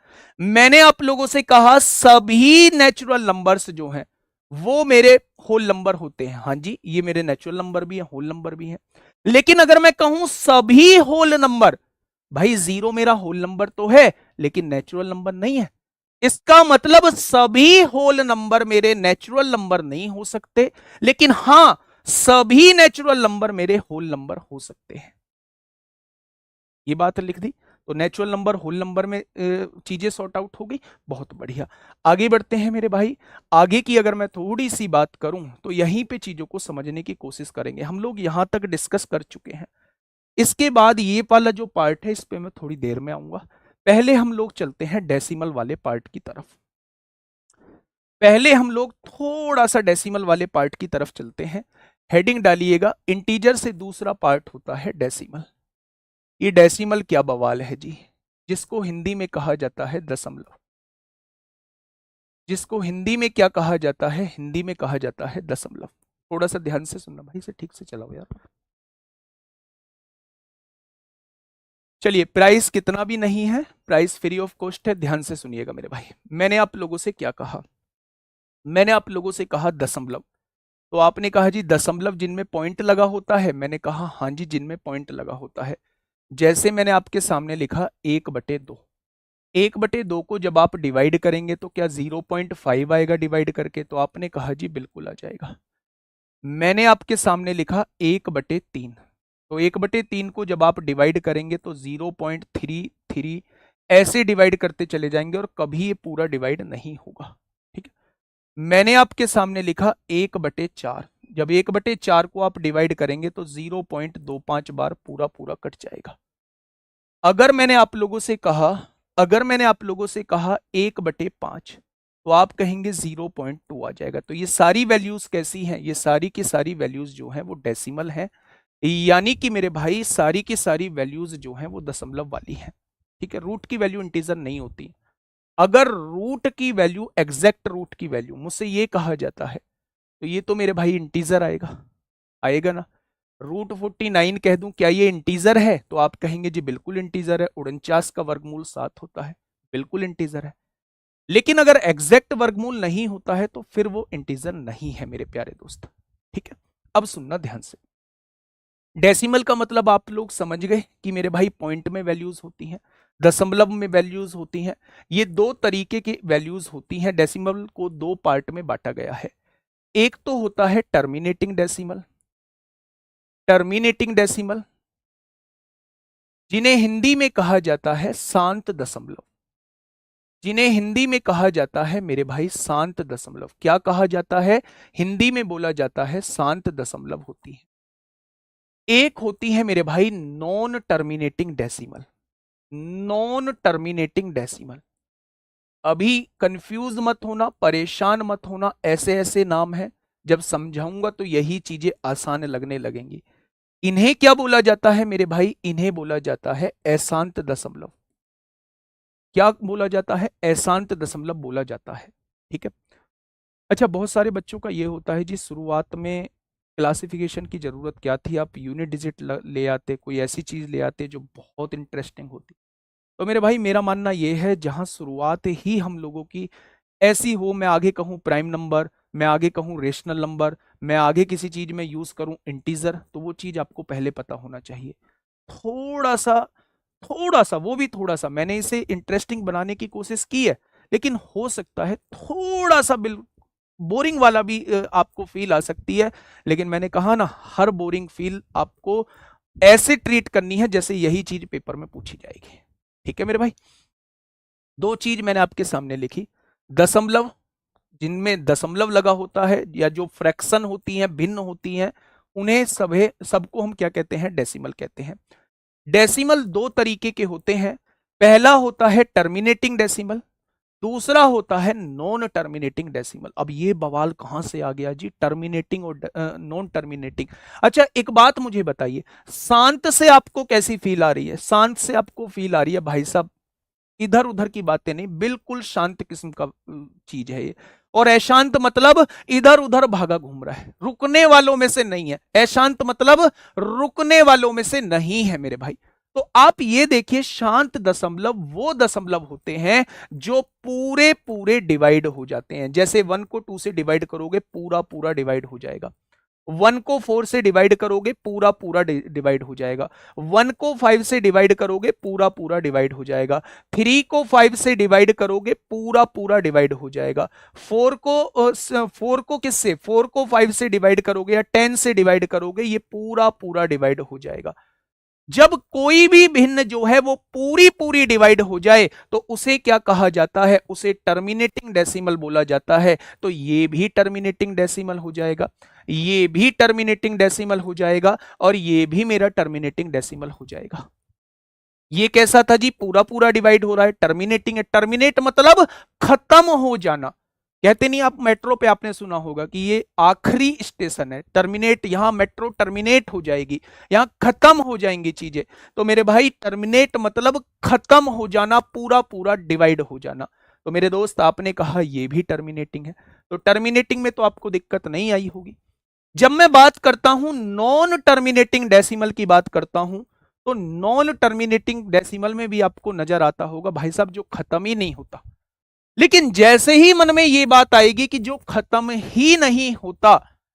मैंने आप लोगों से कहा सभी नेचुरल नंबर्स जो हैं वो मेरे होल नंबर होते हैं। हाँ जी, ये मेरे नेचुरल नंबर भी है, होल नंबर भी है। लेकिन अगर मैं कहूं सभी होल नंबर, भाई 0 मेरा होल नंबर तो है लेकिन नेचुरल नंबर नहीं है। इसका मतलब सभी होल नंबर मेरे नेचुरल नंबर नहीं हो सकते, लेकिन हां सभी नेचुरल नंबर मेरे होल नंबर हो सकते हैं। ये बात लिख दी। तो नेचुरल नंबर होल नंबर में चीजें सॉर्ट आउट हो गई। बहुत बढ़िया, आगे बढ़ते हैं मेरे भाई। आगे की अगर मैं थोड़ी सी बात करूं तो यहीं पे चीजों को समझने की कोशिश करेंगे। हम लोग यहां तक डिस्कस कर चुके हैं। इसके बाद ये वाला जो पार्ट है इस पे मैं थोड़ी देर में आऊंगा। पहले हम लोग चलते हैं डेसिमल वाले पार्ट की तरफ। पहले हम लोग थोड़ा सा डेसिमल वाले पार्ट की तरफ चलते हैं। हेडिंग डालिएगा, इंटीजर से दूसरा पार्ट होता है डेसिमल। ये डेसिमल क्या बवाल है जी, जिसको हिंदी में कहा जाता है दशमलव। जिसको हिंदी में क्या कहा जाता है, हिंदी में कहा जाता है दशमलव। थोड़ा सा ध्यान से सुनना भाई, से ठीक से चलाओ यार। चलिए, प्राइस कितना भी नहीं है, प्राइस फ्री ऑफ कॉस्ट है। ध्यान से सुनिएगा मेरे भाई, मैंने आप लोगों से क्या कहा, मैंने आप लोगों से कहा दशमलव। तो आपने कहा जी दशमलव जिनमें पॉइंट लगा होता है, मैंने कहा हाँ जी जिनमें पॉइंट लगा होता है। जैसे मैंने आपके सामने लिखा 1/2। 1/2 को जब आप डिवाइड करेंगे तो क्या 0.5 आएगा डिवाइड करके, तो आपने कहा जी बिल्कुल आ जाएगा। मैंने आपके सामने लिखा 1/3। तो 1/3 को जब आप डिवाइड करेंगे तो 0.33 ऐसे डिवाइड करते चले जाएंगे और कभी ये पूरा डिवाइड नहीं होगा। ठीक है, मैंने आपके सामने लिखा 1/4। जब 1/4 को आप डिवाइड करेंगे तो 0.25 बार पूरा पूरा कट जाएगा। अगर मैंने आप लोगों से कहा, अगर मैंने आप लोगों से कहा 1/5, तो आप कहेंगे 0.2 आ जाएगा। तो ये सारी वैल्यूज कैसी हैं, ये सारी की सारी वैल्यूज जो हैं वो डेसिमल हैं। यानी कि मेरे भाई सारी की सारी वैल्यूज जो हैं वो दशमलव वाली हैं। ठीक है, रूट की वैल्यू इंटीजर नहीं होती। अगर रूट की वैल्यू, एग्जैक्ट रूट की वैल्यू मुझसे ये कहा जाता है तो ये तो मेरे भाई इंटीजर आएगा, आएगा ना। √49 कह दूं, क्या ये इंटीजर है, तो आप कहेंगे जी बिल्कुल इंटीजर है। 49 का वर्गमूल 7 होता है, बिल्कुल इंटीजर है। लेकिन अगर एग्जैक्ट वर्गमूल नहीं होता है तो फिर वो इंटीजर नहीं है मेरे प्यारे दोस्त। ठीक है, अब सुनना ध्यान से। डेसिमल का मतलब आप लोग समझ गए कि मेरे भाई पॉइंट में वैल्यूज होती हैं, दशमलव में वैल्यूज होती हैं। ये दो तरीके की वैल्यूज होती हैं। डेसिमल को दो पार्ट में बांटा गया है। एक तो होता है टर्मिनेटिंग डेसिमल, टर्मिनेटिंग डेसिमल जिन्हें हिंदी में कहा जाता है शांत दशमलव। जिन्हें हिंदी में कहा जाता है मेरे भाई शांत दशमलव। क्या कहा जाता है, हिंदी में बोला जाता है शांत दशमलव होती है। एक होती है मेरे भाई non terminating decimal. Non terminating decimal, अभी कंफ्यूज मत होना, परेशान मत होना, ऐसे ऐसे नाम हैं, जब समझाऊंगा तो यही चीजें आसान लगने लगेंगी। इन्हें क्या बोला जाता है मेरे भाई, इन्हें बोला जाता है अशांत दशमलव। क्या बोला जाता है, अशांत दशमलव बोला जाता है। ठीक है, अच्छा बहुत सारे बच्चों का ये होता है जी शुरुआत में क्लासिफिकेशन की जरूरत क्या थी, आप यूनिट डिजिट ले आते, कोई ऐसी चीज ले आते जो बहुत इंटरेस्टिंग होती। तो मेरे भाई मेरा मानना यह है जहां शुरुआत ही हम लोगों की ऐसी हो, मैं आगे कहूं प्राइम नंबर, मैं आगे कहूं रेशनल नंबर, मैं आगे किसी चीज में यूज करूं इंटीजर, तो वो चीज आपको पहले पता होना चाहिए। थोड़ा सा, थोड़ा सा, वो भी थोड़ा सा मैंने इसे इंटरेस्टिंग बनाने की कोशिश की है, लेकिन हो सकता है थोड़ा सा बोरिंग वाला भी आपको फील आ सकती है। लेकिन मैंने कहा ना, हर बोरिंग फील आपको ऐसे ट्रीट करनी है जैसे यही चीज पेपर में पूछी जाएगी। ठीक है मेरे भाई, दो चीज मैंने आपके सामने लिखी, दशमलव जिनमें दशमलव लगा होता है या जो फ्रैक्शन होती हैं, भिन्न होती हैं, उन्हें सबको हम क्या कहते हैं, डेसिमल कहते हैं। डेसिमल दो तरीके के होते हैं। पहला होता है टर्मिनेटिंग डेसिमल, दूसरा होता है नॉन टर्मिनेटिंग डेसिमल। अब ये बवाल कहां से आ गया जी, टर्मिनेटिंग और नॉन टर्मिनेटिंग। अच्छा एक बात मुझे बताइए, शांत से आपको कैसी फील आ रही है, शांत से आपको फील आ रही है भाई साहब, इधर उधर की बातें नहीं, बिल्कुल शांत किस्म का चीज है ये। और अशांत मतलब इधर उधर भागा घूम रहा है, रुकने वालों में से नहीं है। अशांत मतलब रुकने वालों में से नहीं है मेरे भाई। तो आप ये देखिए, शांत दशमलव वो दशमलव होते हैं जो पूरे पूरे डिवाइड हो जाते हैं। जैसे 1 को 2 से डिवाइड करोगे, पूरा पूरा डिवाइड हो जाएगा। 1 को 4 से डिवाइड करोगे, पूरा पूरा डिवाइड हो जाएगा। 1 को 5 से डिवाइड करोगे, पूरा पूरा डिवाइड हो जाएगा। 3 को 5 से डिवाइड करोगे, पूरा पूरा डिवाइड हो जाएगा। 4 को किससे, 4 को 5 से डिवाइड करोगे या 10 से डिवाइड करोगे, ये पूरा पूरा डिवाइड हो जाएगा। जब कोई भी भिन्न जो है वो पूरी पूरी डिवाइड हो जाए तो उसे क्या कहा जाता है, उसे टर्मिनेटिंग डेसिमल बोला जाता है। तो ये भी टर्मिनेटिंग डेसिमल हो जाएगा, ये भी टर्मिनेटिंग डेसिमल हो जाएगा, और ये भी मेरा टर्मिनेटिंग डेसिमल हो जाएगा। ये कैसा था जी, पूरा पूरा डिवाइड हो रहा है, टर्मिनेटिंग है। टर्मिनेट मतलब खत्म हो जाना। कहते नहीं, आप मेट्रो पे आपने सुना होगा कि ये आखिरी स्टेशन है, टर्मिनेट, यहां मेट्रो टर्मिनेट हो जाएगी, यहां खत्म हो जाएंगी चीजें। तो मेरे भाई टर्मिनेट मतलब खत्म हो जाना, पूरा पूरा डिवाइड हो जाना। तो मेरे दोस्त आपने कहा ये भी टर्मिनेटिंग है, तो टर्मिनेटिंग में तो आपको दिक्कत नहीं आई होगी। जब मैं बात करता हूं नॉन टर्मिनेटिंग डेसिमल की बात करता हूं, तो नॉन टर्मिनेटिंग डेसिमल में भी आपको नजर आता होगा भाई साहब जो खत्म ही नहीं होता। लेकिन जैसे ही मन में ये बात आएगी कि जो खत्म ही नहीं होता,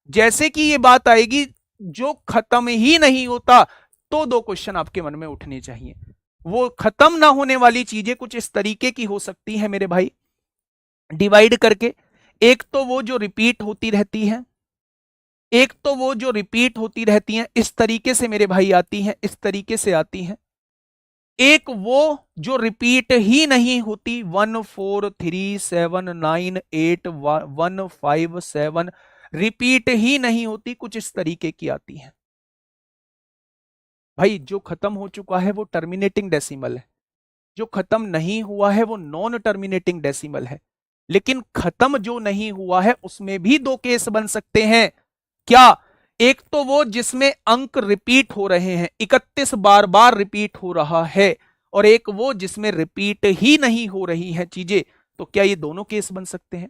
जैसे कि ये बात आएगी जो खत्म ही नहीं होता, तो दो क्वेश्चन आपके मन में उठने चाहिए। वो खत्म ना होने वाली चीजें कुछ इस तरीके की हो सकती है मेरे भाई, डिवाइड करके। एक तो वो जो रिपीट होती रहती है, एक तो वो जो रिपीट होती रहती हैं, इस तरीके से मेरे भाई आती हैं, इस तरीके से आती हैं। एक वो जो रिपीट ही नहीं होती, 1 4 3 7 9 8 1 5 7, रिपीट ही नहीं होती, कुछ इस तरीके की आती है। भाई जो खत्म हो चुका है वो टर्मिनेटिंग डेसिमल है, जो खत्म नहीं हुआ है वो नॉन टर्मिनेटिंग डेसिमल है। लेकिन खत्म जो नहीं हुआ है उसमें भी दो केस बन सकते हैं। क्या, एक तो वो जिसमें अंक रिपीट हो रहे हैं, 31 बार बार रिपीट हो रहा है, और एक वो जिसमें रिपीट ही नहीं हो रही हैं चीजें। तो क्या ये दोनों केस बन सकते हैं?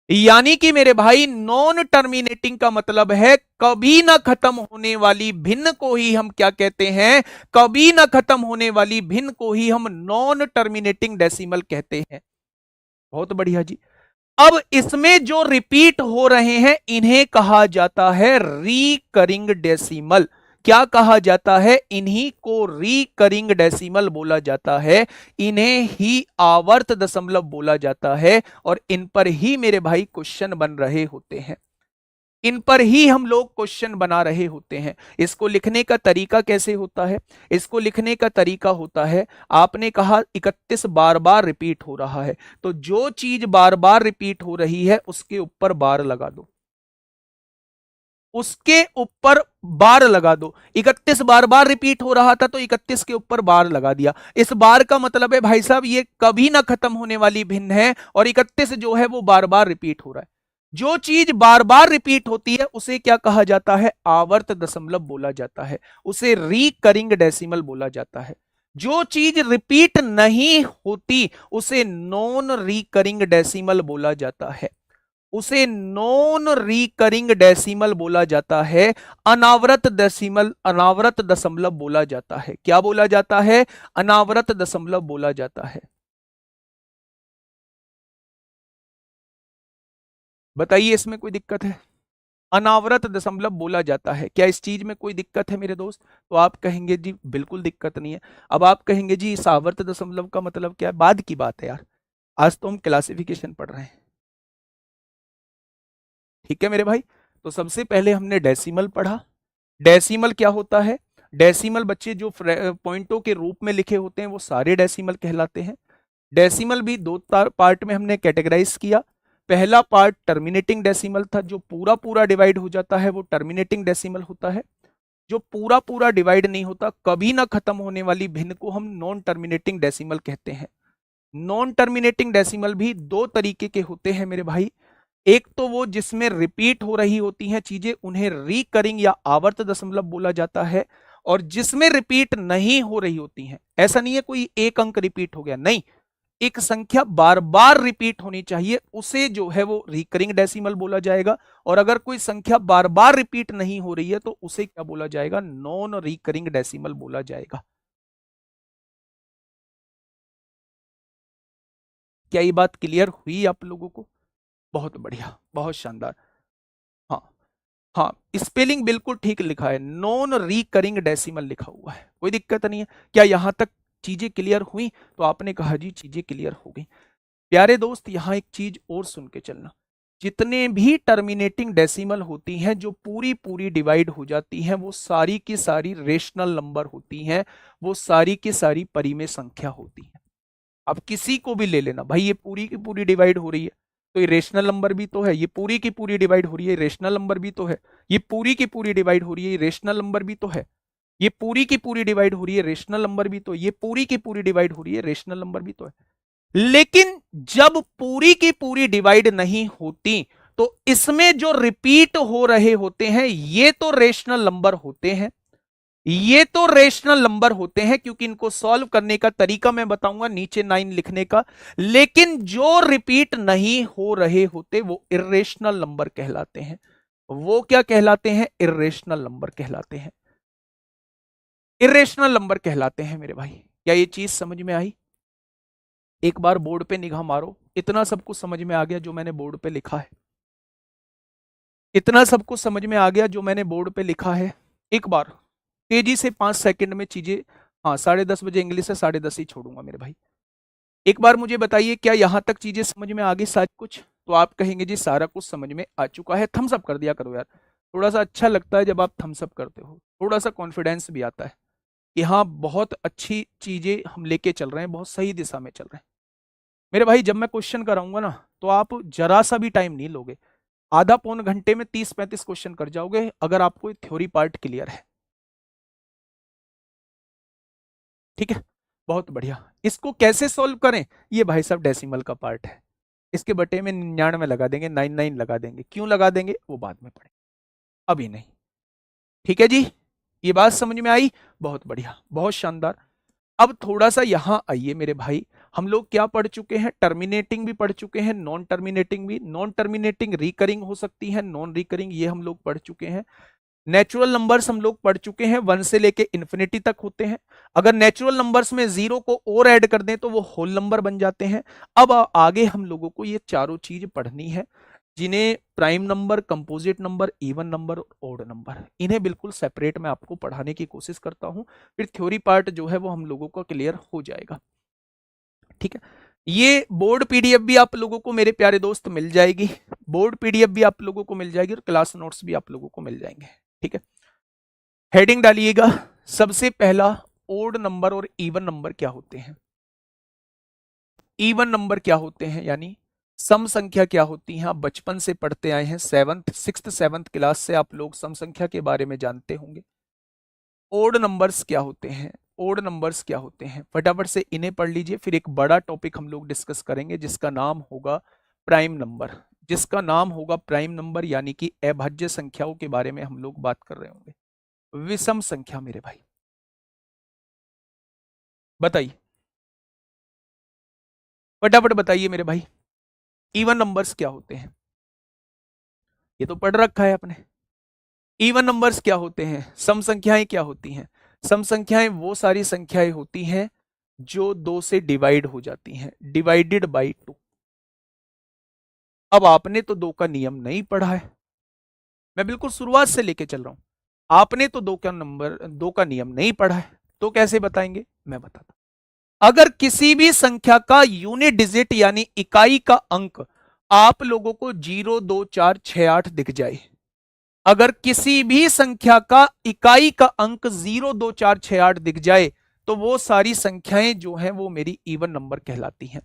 यानी कि मेरे भाई नॉन टर्मिनेटिंग का मतलब है कभी ना खत्म होने वाली भिन्न को ही हम क्या कहते हैं, कभी ना खत्म होने वाली भिन्न को ही हम नॉन टर्मिनेटिंग डेसिमल कहते हैं। बहुत बढ़िया जी। अब इसमें जो रिपीट हो रहे हैं इन्हें कहा जाता है रिकरिंग डेसिमल। क्या कहा जाता है? इन्हीं को रिकरिंग डेसिमल बोला जाता है, इन्हें ही आवर्त दशमलव बोला जाता है, और इन पर ही मेरे भाई क्वेश्चन बन रहे होते हैं, इन पर ही हम लोग क्वेश्चन बना रहे होते हैं। इसको लिखने का तरीका कैसे होता है? इसको लिखने का तरीका होता है, आपने कहा 31 बार बार रिपीट हो रहा है, तो जो चीज बार बार रिपीट हो रही है उसके ऊपर बार लगा दो, उसके ऊपर बार लगा दो। 31 बार बार रिपीट हो रहा था तो 31 के ऊपर बार लगा दिया। इस बार का मतलब है भाई साहब ये कभी ना खत्म होने वाली भिन्न है, और 31 जो है वो बार बार रिपीट हो रहा है। जो चीज बार बार रिपीट होती है उसे क्या कहा जाता है? आवर्त दशमलव बोला जाता है, उसे रिकरिंग डेसिमल बोला जाता है। जो चीज रिपीट नहीं होती उसे नॉन रिकरिंग डेसिमल बोला जाता है, उसे नॉन रिकरिंग डेसिमल बोला जाता है, अनावृत डेसिमल, अनावृत दशमलव बोला जाता है। क्या बोला जाता है? अनावृत दशमलव बोला जाता है। बताइए इसमें कोई दिक्कत है? अनावृत दशमलव बोला जाता है। क्या इस चीज में कोई दिक्कत है मेरे दोस्त? तो आप कहेंगे जी बिल्कुल दिक्कत नहीं है। अब आप कहेंगे जी इस आवर्त दशमलव का मतलब क्या है? बाद की बात है यार, आज तो हम क्लासिफिकेशन पढ़ रहे हैं। ठीक है मेरे भाई, तो सबसे पहले हमने डेसिमल पढ़ा। डेसिमल क्या होता है? डेसिमल बच्चे जो पॉइंटों के रूप में लिखे होते हैं वो सारे डेसिमल कहलाते हैं। डेसिमल भी दो पार्ट में हमने कैटेगराइज किया। पहला पार्ट टर्मिनेटिंग डेसिमल था, जो पूरा पूरा डिवाइड हो जाता है वो टर्मिनेटिंग डेसिमल होता है। जो पूरा पूरा डिवाइड नहीं होता, कभी ना खत्म होने वाली भिन्न को हम नॉन टर्मिनेटिंग डेसिमल कहते हैं। नॉन टर्मिनेटिंग डेसिमल भी दो तरीके के होते हैं मेरे भाई। एक तो वो जिसमें रिपीट हो रही होती हैं चीजें, उन्हें रिकरिंग या आवर्त दशमलव बोला जाता है। और जिसमें रिपीट नहीं हो रही होती हैं, ऐसा नहीं है कोई एक अंक रिपीट हो गया, नहीं, एक संख्या बार बार रिपीट होनी चाहिए, उसे जो है वो रिकरिंग डेसिमल बोला जाएगा। और अगर कोई संख्या बार बार रिपीट नहीं हो रही है तो उसे क्या बोला जाएगा? नॉन रिकरिंग डेसिमल बोला जाएगा। क्या ये बात क्लियर हुई आप लोगों को? बहुत बढ़िया, बहुत शानदार। हाँ हाँ, स्पेलिंग बिल्कुल ठीक लिखा है, नॉन रिकरिंग डेसिमल लिखा हुआ है, कोई दिक्कत नहीं है। क्या यहां तक चीजें क्लियर हुई? तो आपने कहा जी चीजें क्लियर हो गई। प्यारे दोस्त, यहां एक चीज और सुन के चलना, जितने भी टर्मिनेटिंग डेसिमल होती हैं जो पूरी पूरी डिवाइड हो जाती हैं, वो सारी की सारी रेशनल नंबर होती हैं, वो सारी की सारी परिमेय संख्या होती है। अब किसी को भी ले लेना भाई, ये पूरी की पूरी डिवाइड हो रही है तो ये रेशनल नंबर भी तो है, ये पूरी की पूरी डिवाइड हो रही है रेशनल नंबर भी तो है, ये पूरी की पूरी डिवाइड हो रही है रेशनल नंबर भी तो है, ये पूरी की पूरी डिवाइड हो रही है रेशनल नंबर भी तो, ये पूरी की पूरी डिवाइड हो रही है रेशनल नंबर भी तो है। लेकिन जब पूरी की पूरी डिवाइड नहीं होती तो इसमें जो रिपीट हो रहे होते हैं ये तो रेशनल नंबर होते हैं, ये तो रेशनल नंबर होते हैं, क्योंकि इनको सॉल्व करने का तरीका मैं बताऊंगा नीचे 9 लिखने का। लेकिन जो रिपीट नहीं हो रहे होते वो इर्रेशनल नंबर कहलाते हैं। वो क्या कहलाते हैं? इर्रेशनल नंबर कहलाते हैं, इर्रेशनल नंबर कहलाते हैं मेरे भाई। क्या ये चीज समझ में आई? एक बार बोर्ड पे निगाह मारो, इतना सब कुछ समझ में आ गया जो मैंने बोर्ड पे लिखा है? इतना सब कुछ समझ में आ गया जो मैंने बोर्ड पे लिखा है? एक बार तेजी से 5 सेकंड में चीजें, हाँ 10:30 बजे इंग्लिश है, 10:30 ही छोड़ूंगा मेरे भाई। एक बार मुझे बताइए क्या यहां तक चीजें समझ में आ गई सारी कुछ? तो आप कहेंगे जी सारा कुछ समझ में आ चुका है। थम्स अप कर दिया करो यार, थोड़ा सा अच्छा लगता है जब आप थम्स अप करते हो, थोड़ा सा कॉन्फिडेंस भी आता है कि हाँ बहुत अच्छी चीजें हम लेके चल रहे हैं, बहुत सही दिशा में चल रहे हैं। मेरे भाई जब मैं क्वेश्चन कराऊंगा ना तो आप जरा सा भी टाइम नहीं लोगे, आधा पौन घंटे में 30-35 क्वेश्चन कर जाओगे अगर आपको थ्योरी पार्ट क्लियर है। ठीक है, बहुत बढ़िया। इसको कैसे सॉल्व करें? ये भाई साहब डेसिमल का पार्ट है, इसके बटे में 99 लगा देंगे, 99 लगा देंगे। क्यों लगा देंगे वो बाद में पढ़ें, अभी नहीं। ठीक है जी, ये बात समझ में आई? बहुत बढ़िया, बहुत शानदार। अब थोड़ा सा यहां आइए मेरे भाई, हम लोग क्या पढ़ चुके हैं? टर्मिनेटिंग भी पढ़ चुके हैं, नॉन टर्मिनेटिंग भी। नॉन टर्मिनेटिंग रिकरिंग हो सकती है, नॉन रिकरिंग ये हम लोग पढ़ चुके हैं। नेचुरल नंबर्स हम लोग पढ़ चुके हैं, 1 से लेके इन्फिनिटी तक होते हैं। अगर नेचुरल नंबर्स में जीरो को और ऐड कर दें तो वो होल नंबर बन जाते हैं। अब आगे हम लोगों को ये चारों चीज पढ़नी है, जिन्हें prime number, composite number, even number और ओड नंबर, इन्हें बिल्कुल सेपरेट मैं आपको पढ़ाने की कोशिश करता हूं, फिर थ्योरी पार्ट जो है वो हम लोगों का क्लियर हो जाएगा। ठीक है, ये बोर्ड पीडीएफ भी आप लोगों को मेरे प्यारे दोस्त मिल जाएगी, बोर्ड पीडीएफ भी आप लोगों को मिल जाएगी और क्लास नोट्स भी आप लोगों को मिल जाएंगे। ठीक है, हेडिंग डालिएगा। सबसे पहला, ओड नंबर और इवन नंबर क्या होते हैं? इवन नंबर क्या होते हैं, यानी सम संख्या क्या होती है? आप बचपन से पढ़ते आए हैं, 6th 7th क्लास से आप लोग सम संख्या के बारे में जानते होंगे। ओड नंबर्स क्या होते हैं? ओड नंबर्स क्या होते हैं? फटाफट से इन्हें पढ़ लीजिए, फिर एक बड़ा टॉपिक हम लोग डिस्कस करेंगे जिसका नाम होगा प्राइम नंबर, जिसका नाम होगा प्राइम नंबर, यानी कि अभाज्य संख्याओं के बारे में हम लोग बात कर रहे होंगे। विषम संख्या मेरे भाई, बताइए, फटाफट बताइए मेरे भाई, इवन नंबर्स क्या होते हैं? ये तो पढ़ रखा है आपने। इवन नंबर्स क्या होते हैं? सम संख्याएं क्या होती हैं? सम संख्याएं वो सारी संख्याएं होती हैं जो 2 से डिवाइड हो जाती हैं, डिवाइडेड बाई 2। अब आपने तो 2 का नियम नहीं पढ़ा है, मैं बिल्कुल शुरुआत से लेके चल रहा हूं। आपने तो 2 का नियम नहीं पढ़ा है, तो कैसे बताएंगे? मैं बताता हूं। अगर किसी भी संख्या का यूनिट डिजिट यानी इकाई का अंक आप लोगों को 0, 2, 4, 6, 8 दिख जाए, अगर किसी भी संख्या का इकाई का अंक 0, 2, 4, 6, 8 दिख जाए तो वो सारी संख्याएं जो हैं वो मेरी इवन नंबर कहलाती हैं।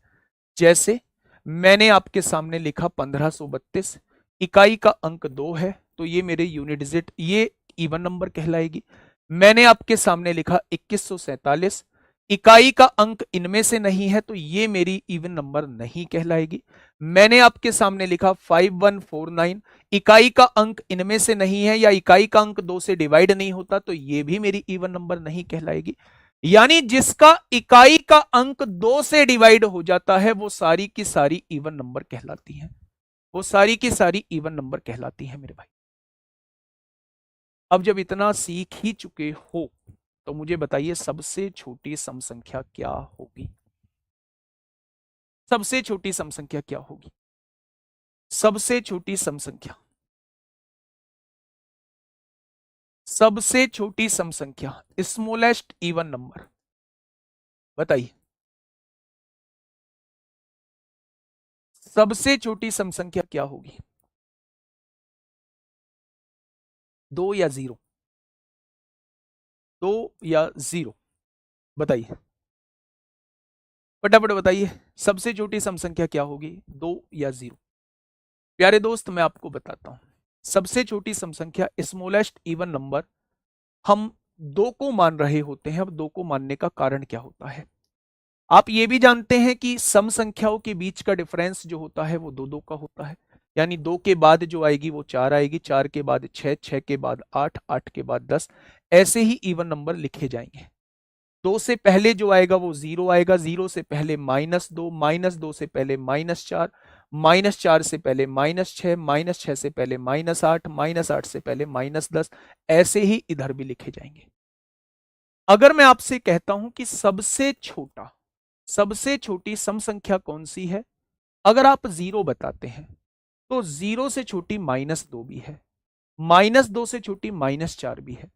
जैसे मैंने आपके सामने लिखा 1532, इकाई का अंक 2 है तो ये मेरे यूनिट डिजिट, ये इवन नंबर कहलाएगी। मैंने आपके सामने लिखा 2147, इकाई का अंक इनमें से नहीं है तो ये मेरी इवन नंबर नहीं कहलाएगी। मैंने आपके सामने लिखा 5149, इकाई का अंक इनमें से नहीं है या इकाई का अंक 2 से डिवाइड नहीं होता तो ये भी मेरी इवन नंबर नहीं कहलाएगी। यानी जिसका इकाई का अंक 2 से डिवाइड हो जाता है वो सारी की सारी इवन नंबर कहलाती हैं, वो सारी की सारी इवन नंबर कहलाती हैं मेरे भाई। अब जब इतना सीख ही चुके हो तो मुझे बताइए सबसे छोटी सम संख्या क्या होगी? सबसे छोटी सम संख्या क्या होगी? सबसे छोटी सम संख्या, सबसे छोटी सम संख्या, स्मॉलेस्ट इवन नंबर, बताइए। सबसे छोटी सम संख्या क्या होगी? 2 या 0? 2 या 0? बताइए, फटाफट बताइए, सबसे छोटी सम संख्या क्या होगी, 2 या 0? प्यारे दोस्त, मैं आपको बताता हूं, सबसे छोटी सम संख्या, स्मॉलेस्ट इवन नंबर, हम 2 को मान रहे होते हैं। अब 2 को मानने का कारण क्या होता है? आप ये भी जानते हैं कि सम संख्याओं के बीच का डिफरेंस जो होता है वो 2 2 का होता है। यानी 2 के बाद जो आएगी वो 4 आएगी, 4 के बाद 6, 6 के बाद 8, 8 के बाद 10, ऐसे ही इवन नंबर लिखे जाएंगे। 2 से पहले जो आएगा वो 0 आएगा, 0 से पहले -2, -2 से पहले -4, -4 से पहले -6, -6 से पहले -8, -8 से पहले -10, ऐसे ही इधर भी लिखे जाएंगे। अगर मैं आपसे कहता हूं कि सबसे छोटा, सबसे छोटी सम संख्या कौन सी है, अगर आप 0 बताते हैं तो 0 से छोटी -2 भी है, -2 से छोटी -4 भी है,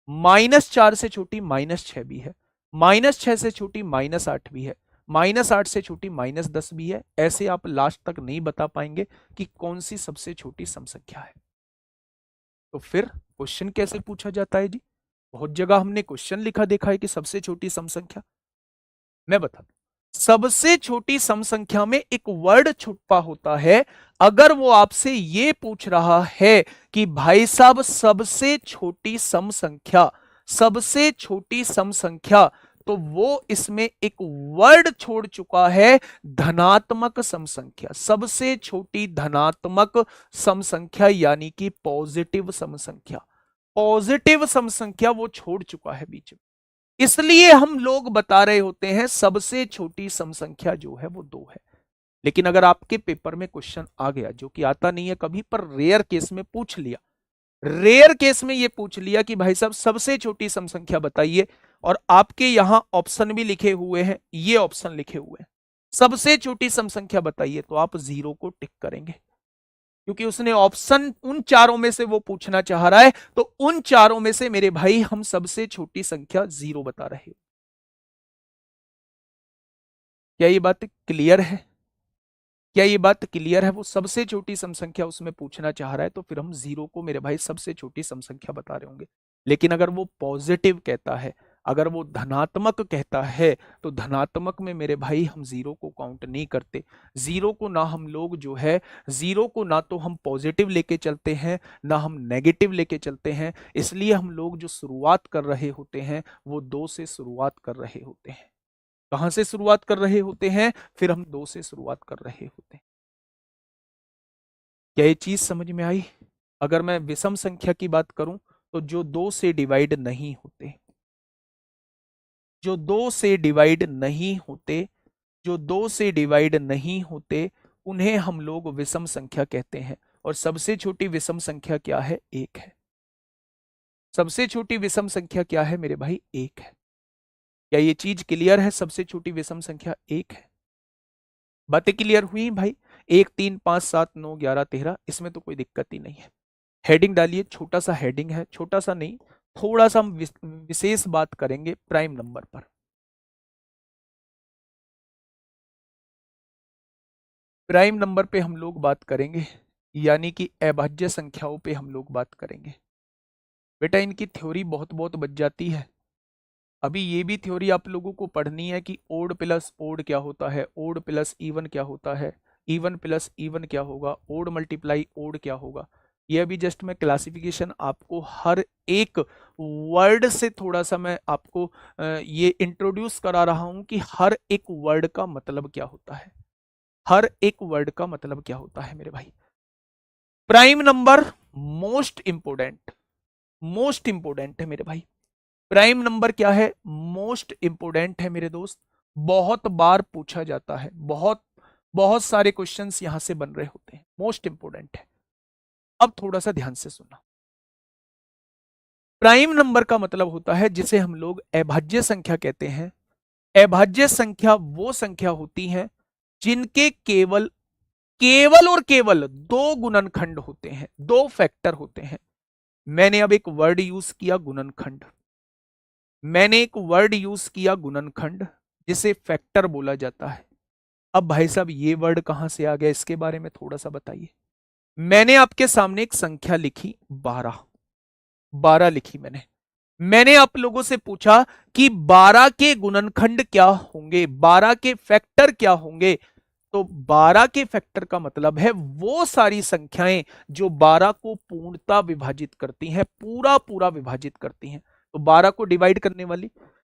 -4 से छोटी -6 भी है, -6 से छोटी -8 भी है, -8 से छोटी -10 भी है। ऐसे आप लास्ट तक नहीं बता पाएंगे कि कौन सी सबसे छोटी सम संख्या है। तो फिर क्वेश्चन कैसे पूछा जाता है जी? बहुत जगह हमने क्वेश्चन लिखा देखा है कि सबसे छोटी सम संख्या। मैं बता दूं, सबसे छोटी सम संख्या में एक वर्ड छुपा होता है। अगर वो आपसे ये पूछ रहा है कि भाई साहब सबसे छोटी सम संख्या, सबसे छोटी सम संख्या, तो वो इसमें एक वर्ड छोड़ चुका है, धनात्मक सम संख्या। सबसे छोटी धनात्मक सम संख्या यानी कि पॉजिटिव सम संख्या, पॉजिटिव सम संख्या वो छोड़ चुका है बीच में। इसलिए हम लोग बता रहे होते हैं सबसे छोटी सम संख्या जो है वो 2 है। लेकिन अगर आपके पेपर में क्वेश्चन आ गया, जो कि आता नहीं है कभी, पर रेयर केस में पूछ लिया, रेयर केस में ये पूछ लिया कि भाई साहब सबसे छोटी सम संख्या बताइए, और आपके यहां ऑप्शन भी लिखे हुए हैं, ये ऑप्शन लिखे हुए हैं, सबसे छोटी सम संख्या बताइए, तो आप 0 को टिक करेंगे, क्योंकि उसने ऑप्शन उन चारों में से वो पूछना चाह रहा है। तो उन चारों में से मेरे भाई हम सबसे छोटी संख्या 0 बता रहे हैं। क्या ये बात क्लियर है? क्या ये बात क्लियर है? वो सबसे छोटी सम संख्या उसमें पूछना चाह रहा है, तो फिर हम 0 को मेरे भाई सबसे छोटी सम संख्या बता रहे होंगे। लेकिन अगर वो पॉजिटिव कहता है, अगर वो धनात्मक कहता है, तो धनात्मक में मेरे भाई हम 0 को काउंट नहीं करते। 0 को ना हम लोग जो है, 0 को ना तो हम पॉजिटिव लेके चलते हैं, ना हम नेगेटिव लेके चलते हैं। इसलिए हम लोग जो शुरुआत कर रहे होते हैं वो 2 से शुरुआत कर रहे होते हैं। कहां से शुरुआत कर रहे होते हैं? फिर हम 2 से शुरुआत कर रहे होते हैं। क्या ये चीज समझ में आई? अगर मैं विषम संख्या की बात करूं, तो जो 2 से डिवाइड नहीं होते, जो 2 से डिवाइड नहीं होते, जो 2 से डिवाइड नहीं होते, उन्हें हम लोग विषम संख्या कहते हैं। और सबसे छोटी विषम संख्या क्या है? 1 है। सबसे छोटी विषम संख्या क्या है मेरे भाई? 1 है। क्या ये चीज क्लियर है? सबसे छोटी विषम संख्या 1 है। बातें क्लियर हुई भाई? 1 3 5 7 9 11 13, इसमें तो कोई दिक्कत ही नहीं है। हेडिंग डालिए, छोटा सा हेडिंग है, छोटा सा नहीं, थोड़ा सा हम विशेष बात करेंगे प्राइम नंबर पर। प्राइम नंबर पे हम लोग बात करेंगे, यानी कि अभाज्य संख्याओं पे हम लोग बात करेंगे। बेटा इनकी थ्योरी बहुत बहुत बच जाती है। अभी ये भी थ्योरी आप लोगों को पढ़नी है कि ओड प्लस ओड क्या होता है, ओड प्लस इवन क्या होता है, इवन प्लस इवन क्या होगा, ओड मल्टीप्लाई ओड क्या होगा। ये अभी जस्ट मैं क्लासिफिकेशन आपको हर एक वर्ड से थोड़ा सा मैं आपको ये इंट्रोड्यूस करा रहा हूं कि हर एक वर्ड का मतलब क्या होता है, हर एक वर्ड का मतलब क्या होता है मेरे भाई। Prime number most important, most important है मेरे भाई। प्राइम नंबर क्या है? मोस्ट इंपोर्टेंट है मेरे दोस्त। बहुत बार पूछा जाता है, बहुत बहुत सारे क्वेश्चंस यहां से बन रहे होते हैं, मोस्ट इंपोर्टेंट है। अब थोड़ा सा ध्यान से सुनना। प्राइम नंबर का मतलब होता है जिसे हम लोग अभाज्य संख्या कहते हैं। अभाज्य संख्या वो संख्या होती है जिनके केवल केवल और केवल दो गुणनखंड होते हैं, दो फैक्टर होते हैं। मैंने अब एक वर्ड यूज किया गुणनखंड, मैंने एक वर्ड यूज किया गुणनखंड, जिसे फैक्टर बोला जाता है। अब भाई साहब ये वर्ड कहां से आ गया, इसके बारे में थोड़ा सा बताइए। मैंने आपके सामने एक संख्या लिखी 12, 12 लिखी मैंने आप लोगों से पूछा कि 12 के गुणनखंड क्या होंगे, 12 के फैक्टर क्या होंगे। तो 12 के फैक्टर का मतलब है वो सारी संख्याएं जो 12 को पूर्णता विभाजित करती हैं, पूरा पूरा विभाजित करती हैं। तो 12 को डिवाइड करने वाली,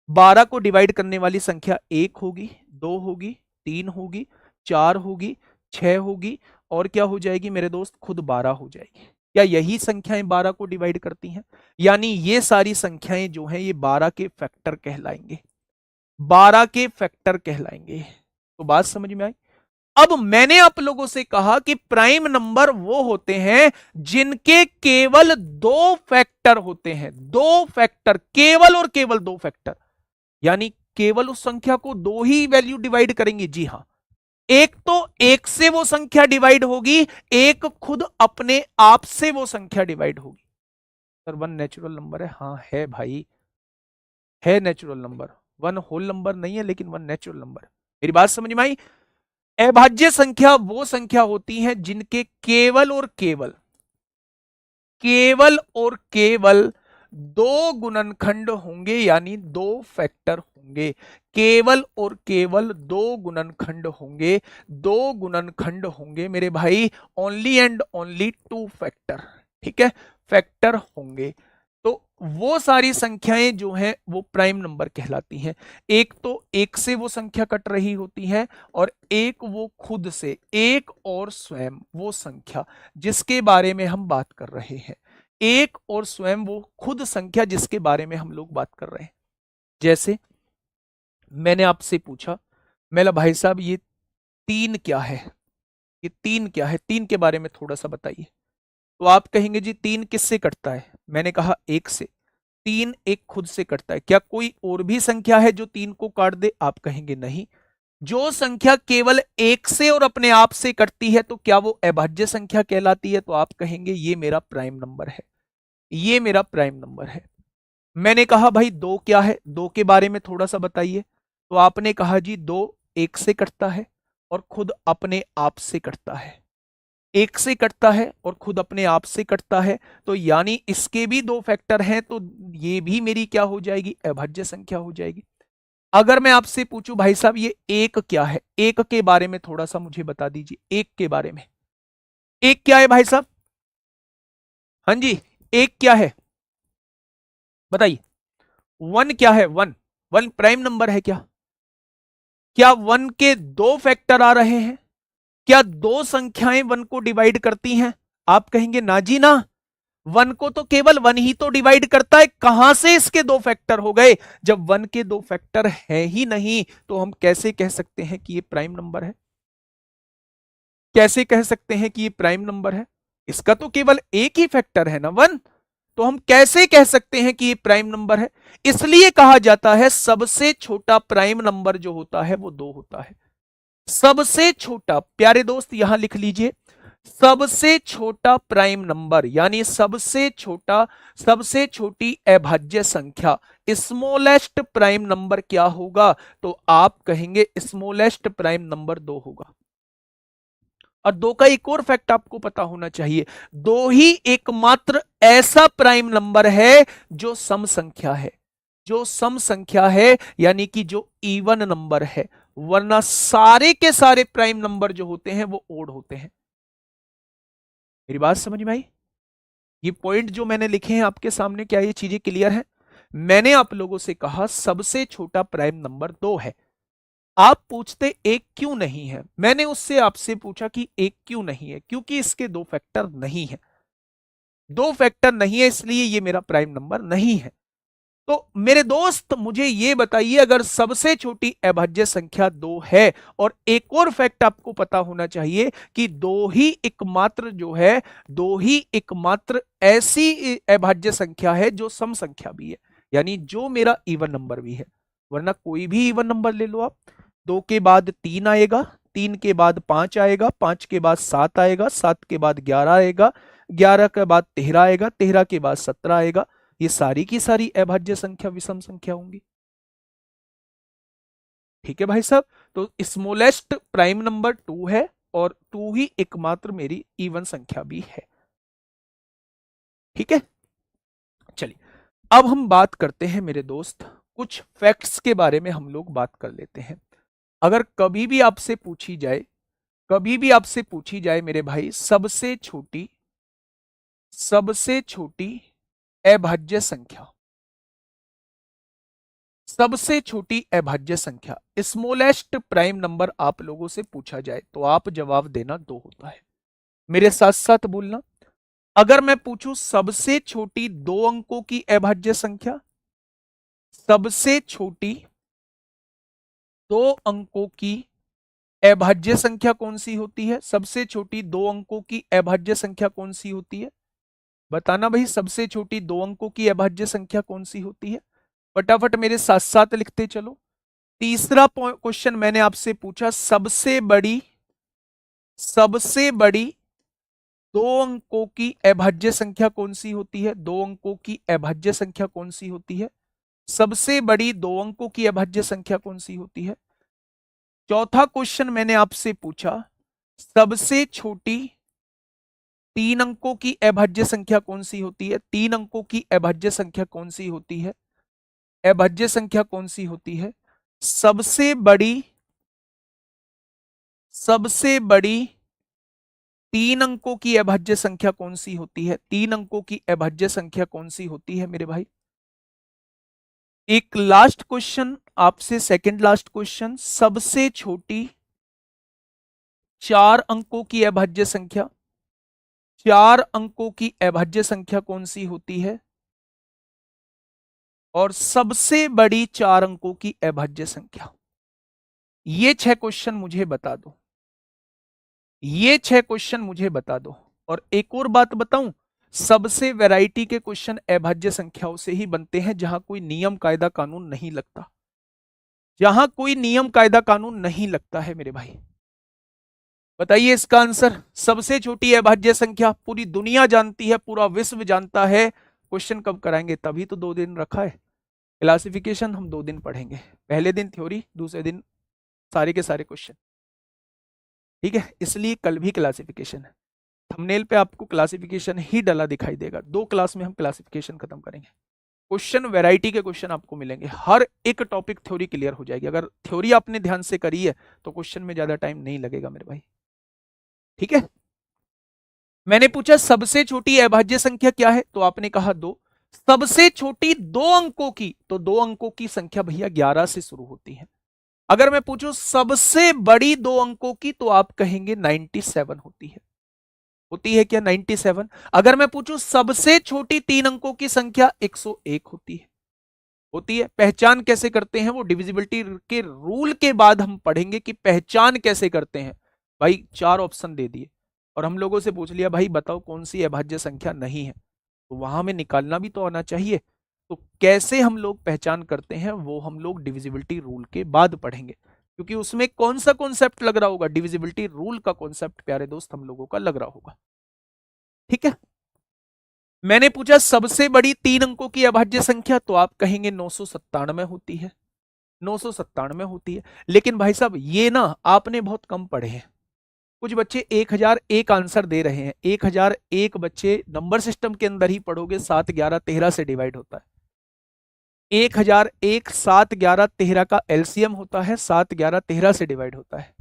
12 को डिवाइड करने वाली संख्या 1 होगी, 2 होगी, 3 होगी, 4 होगी, 6 होगी, और क्या हो जाएगी मेरे दोस्त, खुद 12 हो जाएगी। क्या यही संख्याएं 12 को डिवाइड करती हैं? यानी ये सारी संख्याएं जो हैं ये 12 के फैक्टर कहलाएंगे, 12 के फैक्टर कहलाएंगे। तो बात समझ में आई? अब मैंने आप लोगों से कहा कि प्राइम नंबर वो होते हैं जिनके केवल दो फैक्टर होते हैं, दो फैक्टर, केवल और केवल दो फैक्टर। यानी केवल उस संख्या को दो ही वैल्यू डिवाइड करेंगे। जी हां, एक तो एक से वो संख्या डिवाइड होगी, एक खुद अपने आप से वो संख्या डिवाइड होगी। सर वन नेचुरल नंबर है? हाँ है भाई, है natural number, one whole number नहीं है लेकिन वन नेचुरल नंबर। मेरी बात समझ में आई? अभाज्य संख्या वो संख्या होती है जिनके केवल और केवल, केवल और केवल दो गुणनखंड होंगे, यानी दो फैक्टर होंगे। केवल और केवल दो गुणनखंड होंगे, दो गुणनखंड होंगे मेरे भाई, only and only two factor. ठीक है, फैक्टर होंगे। तो वो सारी संख्याएं जो हैं वो प्राइम नंबर कहलाती हैं। एक तो एक से वो संख्या कट रही होती है, और एक वो खुद से, एक और स्वयं वो संख्या जिसके बारे में हम बात कर रहे हैं, एक और स्वयं वो खुद संख्या जिसके बारे में हम लोग बात कर रहे हैं। जैसे मैंने आपसे पूछा, मेरा भाई साहब ये 3 क्या है, ये 3 क्या है, 3 के बारे में थोड़ा सा बताइए। तो आप कहेंगे जी 3 किससे कटता है? मैंने कहा 1 से। 3 एक खुद से कटता है। क्या कोई और भी संख्या है जो 3 को काट दे? आप कहेंगे नहीं। जो संख्या केवल 1 से और अपने आप से कटती है तो क्या वो अभाज्य संख्या कहलाती है? तो आप कहेंगे ये मेरा प्राइम नंबर है, ये मेरा प्राइम नंबर है। मैंने कहा भाई 2 क्या है, 2 के बारे में थोड़ा सा बताइए। तो आपने कहा जी 2 1 से कटता है और खुद अपने आप से कटता है, 1 से कटता है और खुद अपने आप से कटता है। तो यानी इसके भी दो फैक्टर हैं, तो ये भी मेरी क्या हो जाएगी, अभाज्य संख्या हो जाएगी। अगर मैं आपसे पूछूं भाई साहब ये 1 क्या है, 1 के बारे में थोड़ा सा मुझे बता दीजिए। 1 के बारे में, 1 क्या है भाई साहब? हाँ जी, 1 क्या है बताइए। 1 क्या है? 1, 1 प्राइम नंबर है क्या? क्या 1 के दो फैक्टर आ रहे हैं? क्या दो संख्याएं 1 को डिवाइड करती हैं? आप कहेंगे ना जी ना, 1 को तो केवल 1 ही तो डिवाइड करता है, कहां से इसके दो फैक्टर हो गए? जब 1 के दो फैक्टर है ही नहीं तो हम कैसे कह सकते हैं कि ये प्राइम नंबर है? कैसे कह सकते हैं कि ये प्राइम नंबर है? इसका तो केवल एक ही फैक्टर है ना, 1। तो हम कैसे कह सकते हैं कि ये प्राइम नंबर है? इसलिए कहा जाता है सबसे छोटा प्राइम नंबर जो होता है वो 2 होता है। सबसे छोटा, प्यारे दोस्त यहां लिख लीजिए, सबसे छोटा प्राइम नंबर यानी सबसे छोटा, सबसे छोटी अभाज्य संख्या, स्मॉलेस्ट प्राइम नंबर क्या होगा? तो आप कहेंगे स्मॉलेस्ट प्राइम नंबर 2 होगा। और 2 का एक और फैक्ट आपको पता होना चाहिए, 2 ही एकमात्र ऐसा प्राइम नंबर है जो सम संख्या है, जो सम संख्या है, यानी कि जो इवन नंबर है। वरना सारे के सारे प्राइम नंबर जो होते हैं वो ओड होते हैं। मेरी बात समझ में आई? ये पॉइंट जो मैंने लिखे हैं आपके सामने, क्या ये चीजें क्लियर है? मैंने आप लोगों से कहा सबसे छोटा प्राइम नंबर 2 है। आप पूछते 1 क्यों नहीं है? मैंने उससे आपसे पूछा कि 1 क्यों नहीं है, क्योंकि इसके दो फैक्टर नहीं है, दो फैक्टर नहीं है, इसलिए ये मेरा प्राइम नंबर नहीं है। तो मेरे दोस्त मुझे ये बताइए, अगर सबसे छोटी अभाज्य संख्या 2 है, और एक और फैक्ट आपको पता होना चाहिए कि 2 ही एकमात्र जो है, 2 ही एकमात्र ऐसी अभाज्य संख्या है जो सम संख्या भी है, यानी जो मेरा इवन नंबर भी है। वरना कोई भी इवन नंबर ले लो आप, 2 के बाद 3 आएगा, 3 के बाद 5 आएगा, 5 के बाद 7 आएगा, 7 के बाद 11 आएगा, 11 के बाद 13 आएगा, 13 के बाद 17 आएगा। ये सारी की सारी अभाज्य संख्या विषम संख्या होंगी। ठीक है भाई साहब, तो स्मॉलेस्ट प्राइम नंबर 2 है और 2 ही एकमात्र मेरी इवन संख्या भी है। ठीक है, चलिए अब हम बात करते हैं मेरे दोस्त, कुछ फैक्ट्स के बारे में हम लोग बात कर लेते हैं। अगर कभी भी आपसे पूछी जाए, कभी भी आपसे पूछी जाए मेरे भाई, सबसे छोटी अभाज्य संख्या, सबसे छोटी अभाज्य संख्या, स्मॉलेस्ट प्राइम नंबर आप लोगों से पूछा जाए तो आप जवाब देना 2 होता है। मेरे साथ साथ बोलना, अगर मैं पूछूं सबसे छोटी 2 अंकों की अभाज्य संख्या, सबसे छोटी 2 अंकों की अभाज्य संख्या कौन सी होती है? सबसे छोटी 2 अंकों की अभाज्य संख्या कौन सी होती है? बताना भाई, सबसे छोटी 2 अंकों की अभाज्य संख्या कौन सी होती है? फटाफट मेरे साथ साथ लिखते चलो। तीसरा क्वेश्चन मैंने आपसे पूछा, सबसे बड़ी 2 अंकों की अभाज्य संख्या कौन सी होती है? 2 अंकों की अभाज्य संख्या कौन सी होती है? सबसे बड़ी 2 अंकों की अभाज्य संख्या कौन सी होती है? चौथा क्वेश्चन मैंने आपसे पूछा, सबसे छोटी 3 अंकों की अभाज्य संख्या कौन सी होती है? 3 अंकों की अभाज्य संख्या कौन सी होती है? अभाज्य संख्या कौन सी होती है? सबसे बड़ी 3 अंकों की अभाज्य संख्या कौन सी होती है? 3 अंकों की अभाज्य संख्या कौन सी होती है मेरे भाई? एक लास्ट क्वेश्चन आपसे, सेकंड लास्ट क्वेश्चन, सबसे छोटी 4 अंकों की अभाज्य संख्या, 4 अंकों की अभाज्य संख्या कौन सी होती है? और सबसे बड़ी 4 अंकों की अभाज्य संख्या। ये 6 क्वेश्चन मुझे बता दो, ये 6 क्वेश्चन मुझे बता दो। और एक और बात बताऊं, सबसे वैरायटी के क्वेश्चन अभाज्य संख्याओं से ही बनते हैं जहां कोई नियम कायदा कानून नहीं लगता, जहां कोई नियम कायदा कानून नहीं लगता है मेरे भाई। बताइए इसका आंसर। सबसे छोटी अभाज्य संख्या पूरी दुनिया जानती है, पूरा विश्व जानता है। क्वेश्चन कब कराएंगे? तभी तो 2 दिन रखा है। क्लासिफिकेशन हम 2 दिन पढ़ेंगे, पहले दिन थ्योरी, दूसरे दिन सारे के सारे क्वेश्चन। ठीक है, इसलिए कल भी क्लासिफिकेशन है। थंबनेल पे आपको क्लासिफिकेशन ही डला दिखाई देगा। 2 क्लास में हम क्लासिफिकेशन खत्म करेंगे। क्वेश्चन वैरायटी के क्वेश्चन आपको मिलेंगे, हर एक टॉपिक थ्योरी क्लियर हो जाएगी। अगर थ्योरी आपने ध्यान से करी है तो क्वेश्चन में ज्यादा टाइम नहीं लगेगा मेरे भाई। ठीक है, मैंने पूछा सबसे छोटी अभाज्य संख्या क्या है, तो आपने कहा 2। सबसे छोटी 2 अंकों की, तो 2 अंकों की संख्या भैया 11 से शुरू होती है। अगर मैं पूछूं सबसे बड़ी 2 अंकों की, तो आप कहेंगे 97 होती है। होती है क्या 97? अगर मैं पूछूं सबसे छोटी 3 अंकों की संख्या, 101 होती है। होती है। पहचान कैसे करते हैं वो डिविजिबिलिटी के रूल के बाद हम पढ़ेंगे कि पहचान कैसे करते हैं। भाई 4 ऑप्शन दे दिए और हम लोगों से पूछ लिया भाई बताओ कौन सी अभाज्य संख्या नहीं है, तो वहां में निकालना भी तो आना चाहिए। तो कैसे हम लोग पहचान करते हैं वो हम लोग डिविजिबिलिटी रूल के बाद पढ़ेंगे, क्योंकि उसमें कौन सा कॉन्सेप्ट लग रहा होगा? डिविजिबिलिटी रूल का कॉन्सेप्ट प्यारे दोस्त हम लोगों का लग रहा होगा। ठीक है, मैंने पूछा सबसे बड़ी 3 अंकों की अभाज्य संख्या, तो आप कहेंगे 997 होती है। 997 होती है। लेकिन भाई साहब ये ना आपने बहुत कम पढ़े हैं। कुछ बच्चे 1001 आंसर दे रहे हैं। 1001 बच्चे नंबर सिस्टम के अंदर ही पढ़ोगे, 7, 11, 13 से डिवाइड होता है। 1001 7, 11, 13 का एलसीएम होता है, 7, 11, 13 से डिवाइड होता है।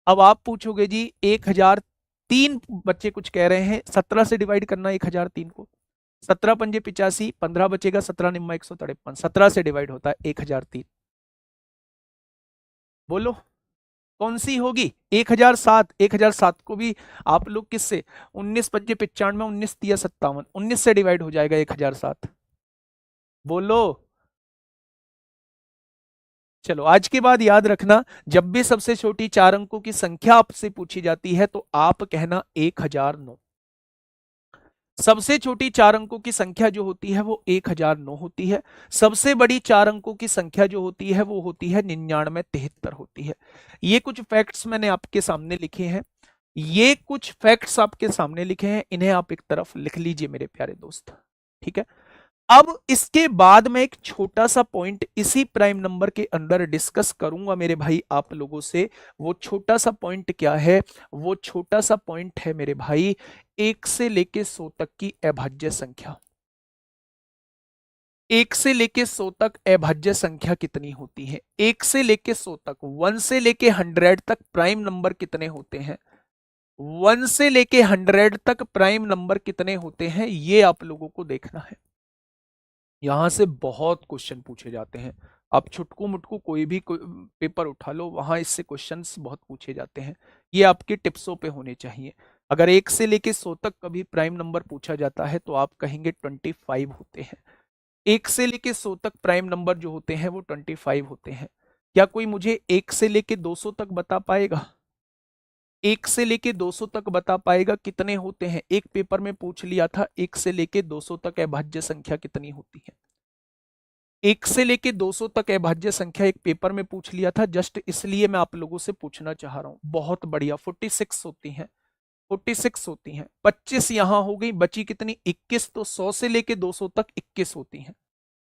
अब आप पूछोगे जी 1003 बच्चे कुछ कह रहे हैं, 17 से डिवाइड करना 1003 को। 17 पंजे 85, 15 बचेगा, 17 निम्मा 153, 17 से डिवाइड होता है 1003। बोलो कौन सी होगी? 1007। 1007 को भी आप लोग किससे? 19 पंजे 95, 19 तिया 57, 19 से डिवाइड हो जाएगा 1007। बोलो। चलो आज के बाद याद रखना, जब भी सबसे छोटी 4 अंकों की संख्या आपसे पूछी जाती है तो आप कहना 1009। सबसे छोटी 4 अंकों की संख्या जो होती है वो 1009 होती है। सबसे बड़ी 4 अंकों की संख्या जो होती है वो होती है 9973 होती है। ये कुछ फैक्ट्स मैंने आपके सामने लिखे हैं, ये कुछ फैक्ट्स आपके सामने लिखे हैं, इन्हें आप एक तरफ लिख लीजिए मेरे प्यारे दोस्त, ठीक है। अब इसके बाद मैं एक छोटा सा पॉइंट इसी प्राइम नंबर के अंदर डिस्कस करूंगा मेरे भाई आप लोगों से। वो छोटा सा पॉइंट क्या है? वो छोटा सा पॉइंट है मेरे भाई 1 से लेके 100 तक की अभाज्य संख्या। 1 से लेके 100 तक अभाज्य संख्या कितनी होती है? 1 से लेके 100 तक, 1 से लेके 100 तक प्राइम नंबर कितने होते हैं? 1 से लेके 100 तक प्राइम नंबर कितने होते हैं, ये आप लोगों को देखना है। यहां से बहुत क्वेश्चन पूछे जाते हैं। आप छुटकू मुटकू कोई भी पेपर उठा लो, वहां इससे क्वेश्चंस बहुत पूछे जाते हैं। ये आपके टिप्सों पे होने चाहिए। अगर 1 से लेके 100 तक कभी प्राइम नंबर पूछा जाता है तो आप कहेंगे 25 होते हैं। 1 से लेके 100 तक प्राइम नंबर जो होते हैं वो 25 होते हैं। क्या कोई मुझे 1 से लेके 200 तक बता पाएगा? 1 से लेके 200 तक बता पाएगा कितने होते हैं? एक पेपर में पूछ लिया था 1 से लेके 200 तक अभाज्य संख्या कितनी होती है। 1 से लेके 200 तक अभाज्य संख्या एक पेपर में पूछ लिया था, जस्ट इसलिए मैं आप लोगों से पूछना चाह रहा हूं। बहुत बढ़िया, 46 होती हैं। 46 होती हैं। 25 यहां हो गई, बची कितनी? 21। तो 100 से लेके 200 तक 21 होती हैं।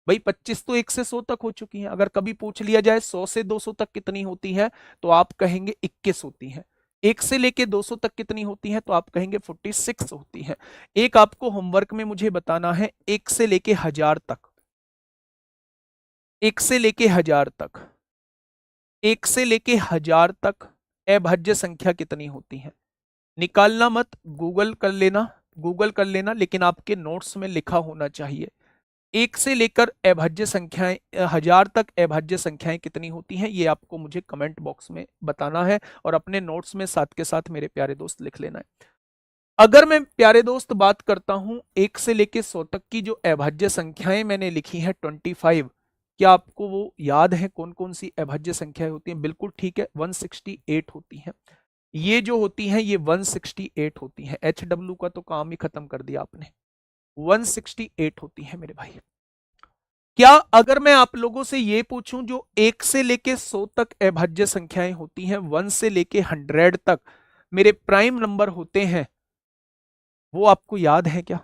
भाई 25 तो 1 से 100 तक हो चुकी हैं। अगर कभी पूछ लिया जाए 100 से 200 तक कितनी होती है तो आप कहेंगे 21 होती हैं। 1 से लेके 200 तक कितनी होती है तो आप कहेंगे 46 होती है। एक आपको होमवर्क में मुझे बताना है 1 से लेके 1000 तक, 1 से लेके 1000 तक, 1 से लेके 1000 तक अभाज्य संख्या कितनी होती है? निकालना मत, गूगल कर लेना, गूगल कर लेना, लेकिन आपके नोट्स में लिखा होना चाहिए। 1 से लेकर अभाज्य संख्याएं 1000 तक अभाज्य संख्याएं कितनी होती हैं, ये आपको मुझे कमेंट बॉक्स में बताना है और अपने नोट्स में साथ के साथ मेरे प्यारे दोस्त लिख लेना है। अगर मैं प्यारे दोस्त बात करता हूं 1 से लेकर 100 तक की जो अभाज्य संख्याएं मैंने लिखी हैं 25, क्या आपको वो याद है कौन कौन सी अभाज्य संख्याएं होती हैं? बिल्कुल ठीक है, 168 होती हैं। ये जो होती हैं ये 168 होती हैं। HW का तो काम ही खत्म कर दिया आपने। 168 होती है मेरे भाई। क्या अगर मैं आप लोगों से ये पूछूं जो 1 से लेके 100 तक अभाज्य संख्याएं होती हैं, 1 से लेके 100 तक मेरे प्राइम नंबर होते हैं, वो आपको याद है क्या?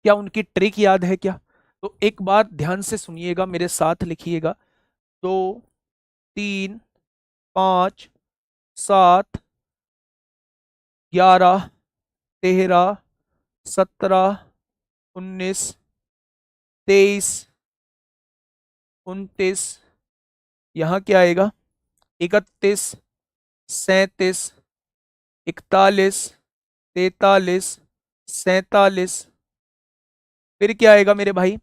क्या उनकी ट्रिक याद है क्या? तो एक बार ध्यान से सुनिएगा, मेरे साथ लिखिएगा। 2, 3, 5, 7, 11, 13, 17, 19, 23, 29, यहां क्या आएगा? 31, 37, 41, 43, 47, फिर क्या आएगा मेरे भाई?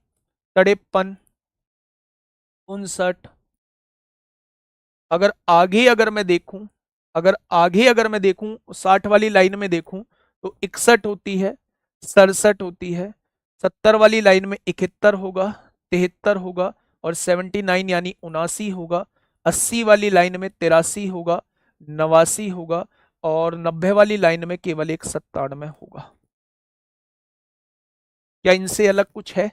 53, 59। अगर मैं देखूं 60 वाली लाइन में देखूं तो 61 होती है, 67 होती है, 70 वाली लाइन में 71 होगा, 73 होगा और 79 यानी 79 होगा, 80 वाली लाइन में 83 होगा, 89 होगा और 90 वाली लाइन में केवल एक 97 होगा। क्या इनसे अलग कुछ है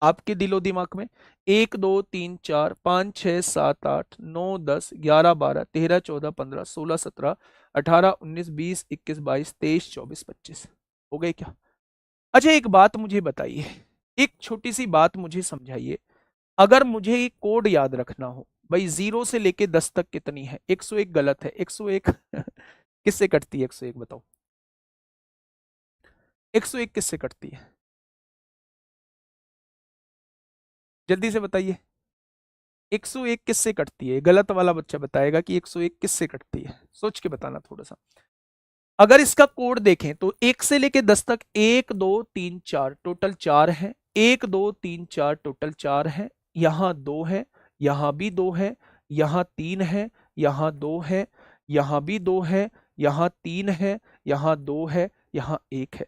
आपके दिलो दिमाग में? 1 2 3 4 5 6 7 8 9 10 11 12 13 14 15 16 17 18 19 20 21 22 23 24 25 हो गए क्या? अच्छा एक बात मुझे बताइए, एक छोटी सी बात मुझे समझाइए। अगर मुझे ये कोड याद रखना हो, भाई 0 से लेके 10 तक कितनी है? 101 गलत है, 101 किससे कटती है? 101 बताओ, 101 किससे कटती है? जल्दी से बताइए, 101 किससे कटती है? गलत वाला बच्चा बताएगा कि 101 किससे कटती है, सोच के बताना थोड़ा सा। अगर इसका कोड देखें तो 1 से लेके 10 तक 1 2 3 4 टोटल 4 है, 1 2 3 4 टोटल 4 है, यहां 2 है, यहां भी 2 है, यहां 3 है, यहां 2 है, यहां भी 2 है, यहां 3 है, यहां 2 है, यहां 1 है।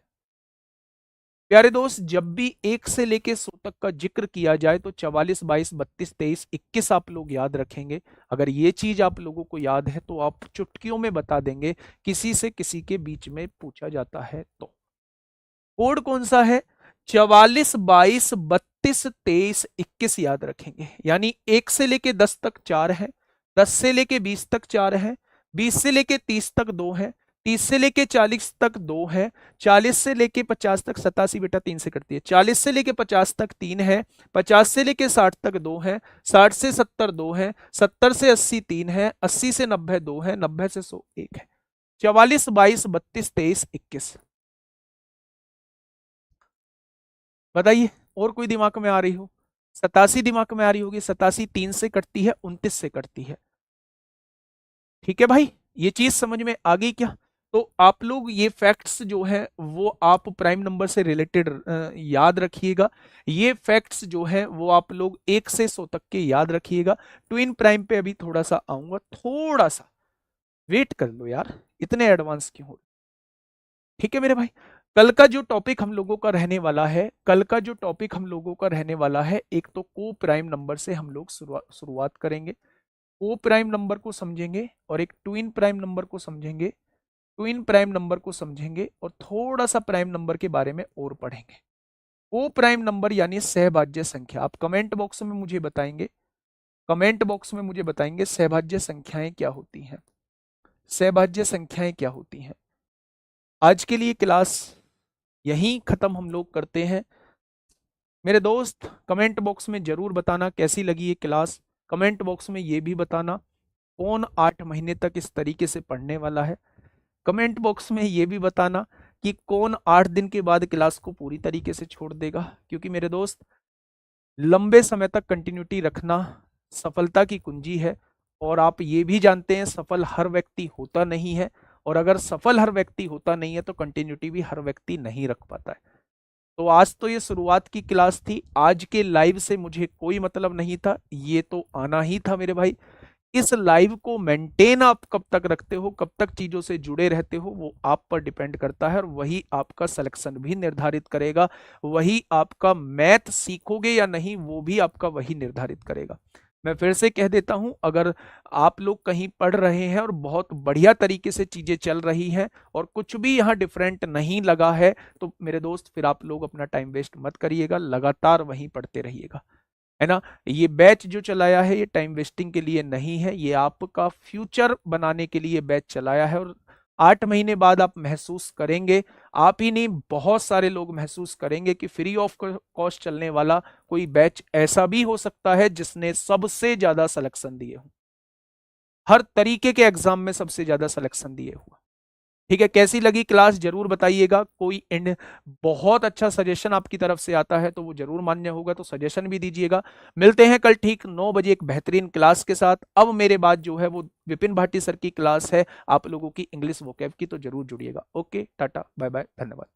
प्यारे दोस्त, जब भी 1 से लेके 100 तक का जिक्र किया जाए तो 44 22 32 23 21 आप लोग याद रखेंगे। अगर ये चीज आप लोगों को याद है तो आप चुटकियों में बता देंगे, किसी से किसी के बीच में पूछा जाता है तो। कोड कौन सा है? 44, 22, 32, 23, 21 याद रखेंगे। यानी 1 से लेके 10 तक 4 है, 10 से लेके 20 तक 4 है, 20 से लेके 30 तक 2 है, 30 से लेके 40 तक 2 है, 40 से लेके 50 तक, 87 बेटा 3 से करती है, 40 से लेके 50 तक 3 है, 50 से लेके 60 तक 2 है, 60 से 70 2 है, 70 से 80 3 है, 80 से 90 2 है, 90 से 100 1 है। 44, 22, 32, 23, 21। बताइए और कोई दिमाग में आ रही हो? 87 दिमाग में आ रही होगी। 87 3 से कटती है, 29 से कटती है। ठीक है भाई, ये चीज समझ में आ गई क्या? तो आप लोग ये फैक्ट्स जो है वो आप प्राइम नंबर से रिलेटेड याद रखिएगा। ये फैक्ट्स जो है वो आप लोग 1 से 100 तक के याद रखिएगा। ट्विन प्राइम पे अभी थोड़ा सा आऊंगा, थोड़ा सा वेट कर लो यार, इतने एडवांस क्यों हो? ठीक है मेरे भाई, कल का जो टॉपिक हम लोगों का रहने वाला है, कल का जो टॉपिक हम लोगों का रहने वाला है, एक तो को प्राइम नंबर से हम लोग शुरुआत करेंगे। को प्राइम नंबर को समझेंगे और एक ट्विन प्राइम नंबर को समझेंगे, ट्विन प्राइम नंबर को समझेंगे और थोड़ा सा प्राइम नंबर के बारे में और पढ़ेंगे। को प्राइम नंबर यानी सहभाज्य संख्या। आप कमेंट बॉक्स में मुझे बताएंगे, कमेंट बॉक्स में मुझे बताएंगे सहभाज्य संख्याएं क्या होती हैं, सहभाज्य संख्याएं क्या होती हैं। आज के लिए क्लास यहीं खत्म हम लोग करते हैं। मेरे दोस्त कमेंट बॉक्स में जरूर बताना कैसी लगी ये क्लास। कमेंट बॉक्स में ये भी बताना कौन 8 महीने तक इस तरीके से पढ़ने वाला है। कमेंट बॉक्स में ये भी बताना कि कौन 8 दिन के बाद क्लास को पूरी तरीके से छोड़ देगा। क्योंकि मेरे दोस्त लंबे समय तक कंटिन्यूटी रखना सफलता की कुंजी है। और आप ये भी जानते हैं सफल हर व्यक्ति होता नहीं है, और अगर सफल हर व्यक्ति होता नहीं है तो कंटिन्यूटी भी हर व्यक्ति नहीं रख पाता है। तो आज तो ये शुरुआत की क्लास थी, आज के लाइव से मुझे कोई मतलब नहीं था, ये तो आना ही था मेरे भाई। इस लाइव को मेंटेन आप कब तक रखते हो, कब तक चीजों से जुड़े रहते हो, वो आप पर डिपेंड करता है और वही आपका सिलेक्शन भी निर्धारित करेगा। वही आपका मैथ सीखोगे या नहीं वो भी आपका वही निर्धारित करेगा। मैं फिर से कह देता हूं, अगर आप लोग कहीं पढ़ रहे हैं और बहुत बढ़िया तरीके से चीजें चल रही हैं और कुछ भी यहाँ डिफरेंट नहीं लगा है, तो मेरे दोस्त फिर आप लोग अपना टाइम वेस्ट मत करिएगा, लगातार वहीं पढ़ते रहिएगा, है ना। ये बैच जो चलाया है ये टाइम वेस्टिंग के लिए नहीं है, ये आपका फ्यूचर बनाने के लिए बैच चलाया है। और 8 महीने बाद आप महसूस करेंगे, आप ही नहीं बहुत सारे लोग महसूस करेंगे कि फ्री ऑफ कॉस्ट चलने वाला कोई बैच ऐसा भी हो सकता है जिसने सबसे ज्यादा सिलेक्शन दिए हो, हर तरीके के एग्जाम में सबसे ज्यादा सिलेक्शन दिए हुआ। ठीक है, कैसी लगी क्लास जरूर बताइएगा। कोई एंड बहुत अच्छा सजेशन आपकी तरफ से आता है तो वो जरूर मान्य होगा, तो सजेशन भी दीजिएगा। मिलते हैं कल ठीक 9 बजे एक बेहतरीन क्लास के साथ। अब मेरे बाद जो है वो विपिन भाटी सर की क्लास है आप लोगों की इंग्लिश वोकैब की, तो जरूर जुड़िएगा। ओके, टाटा बाय बाय, धन्यवाद।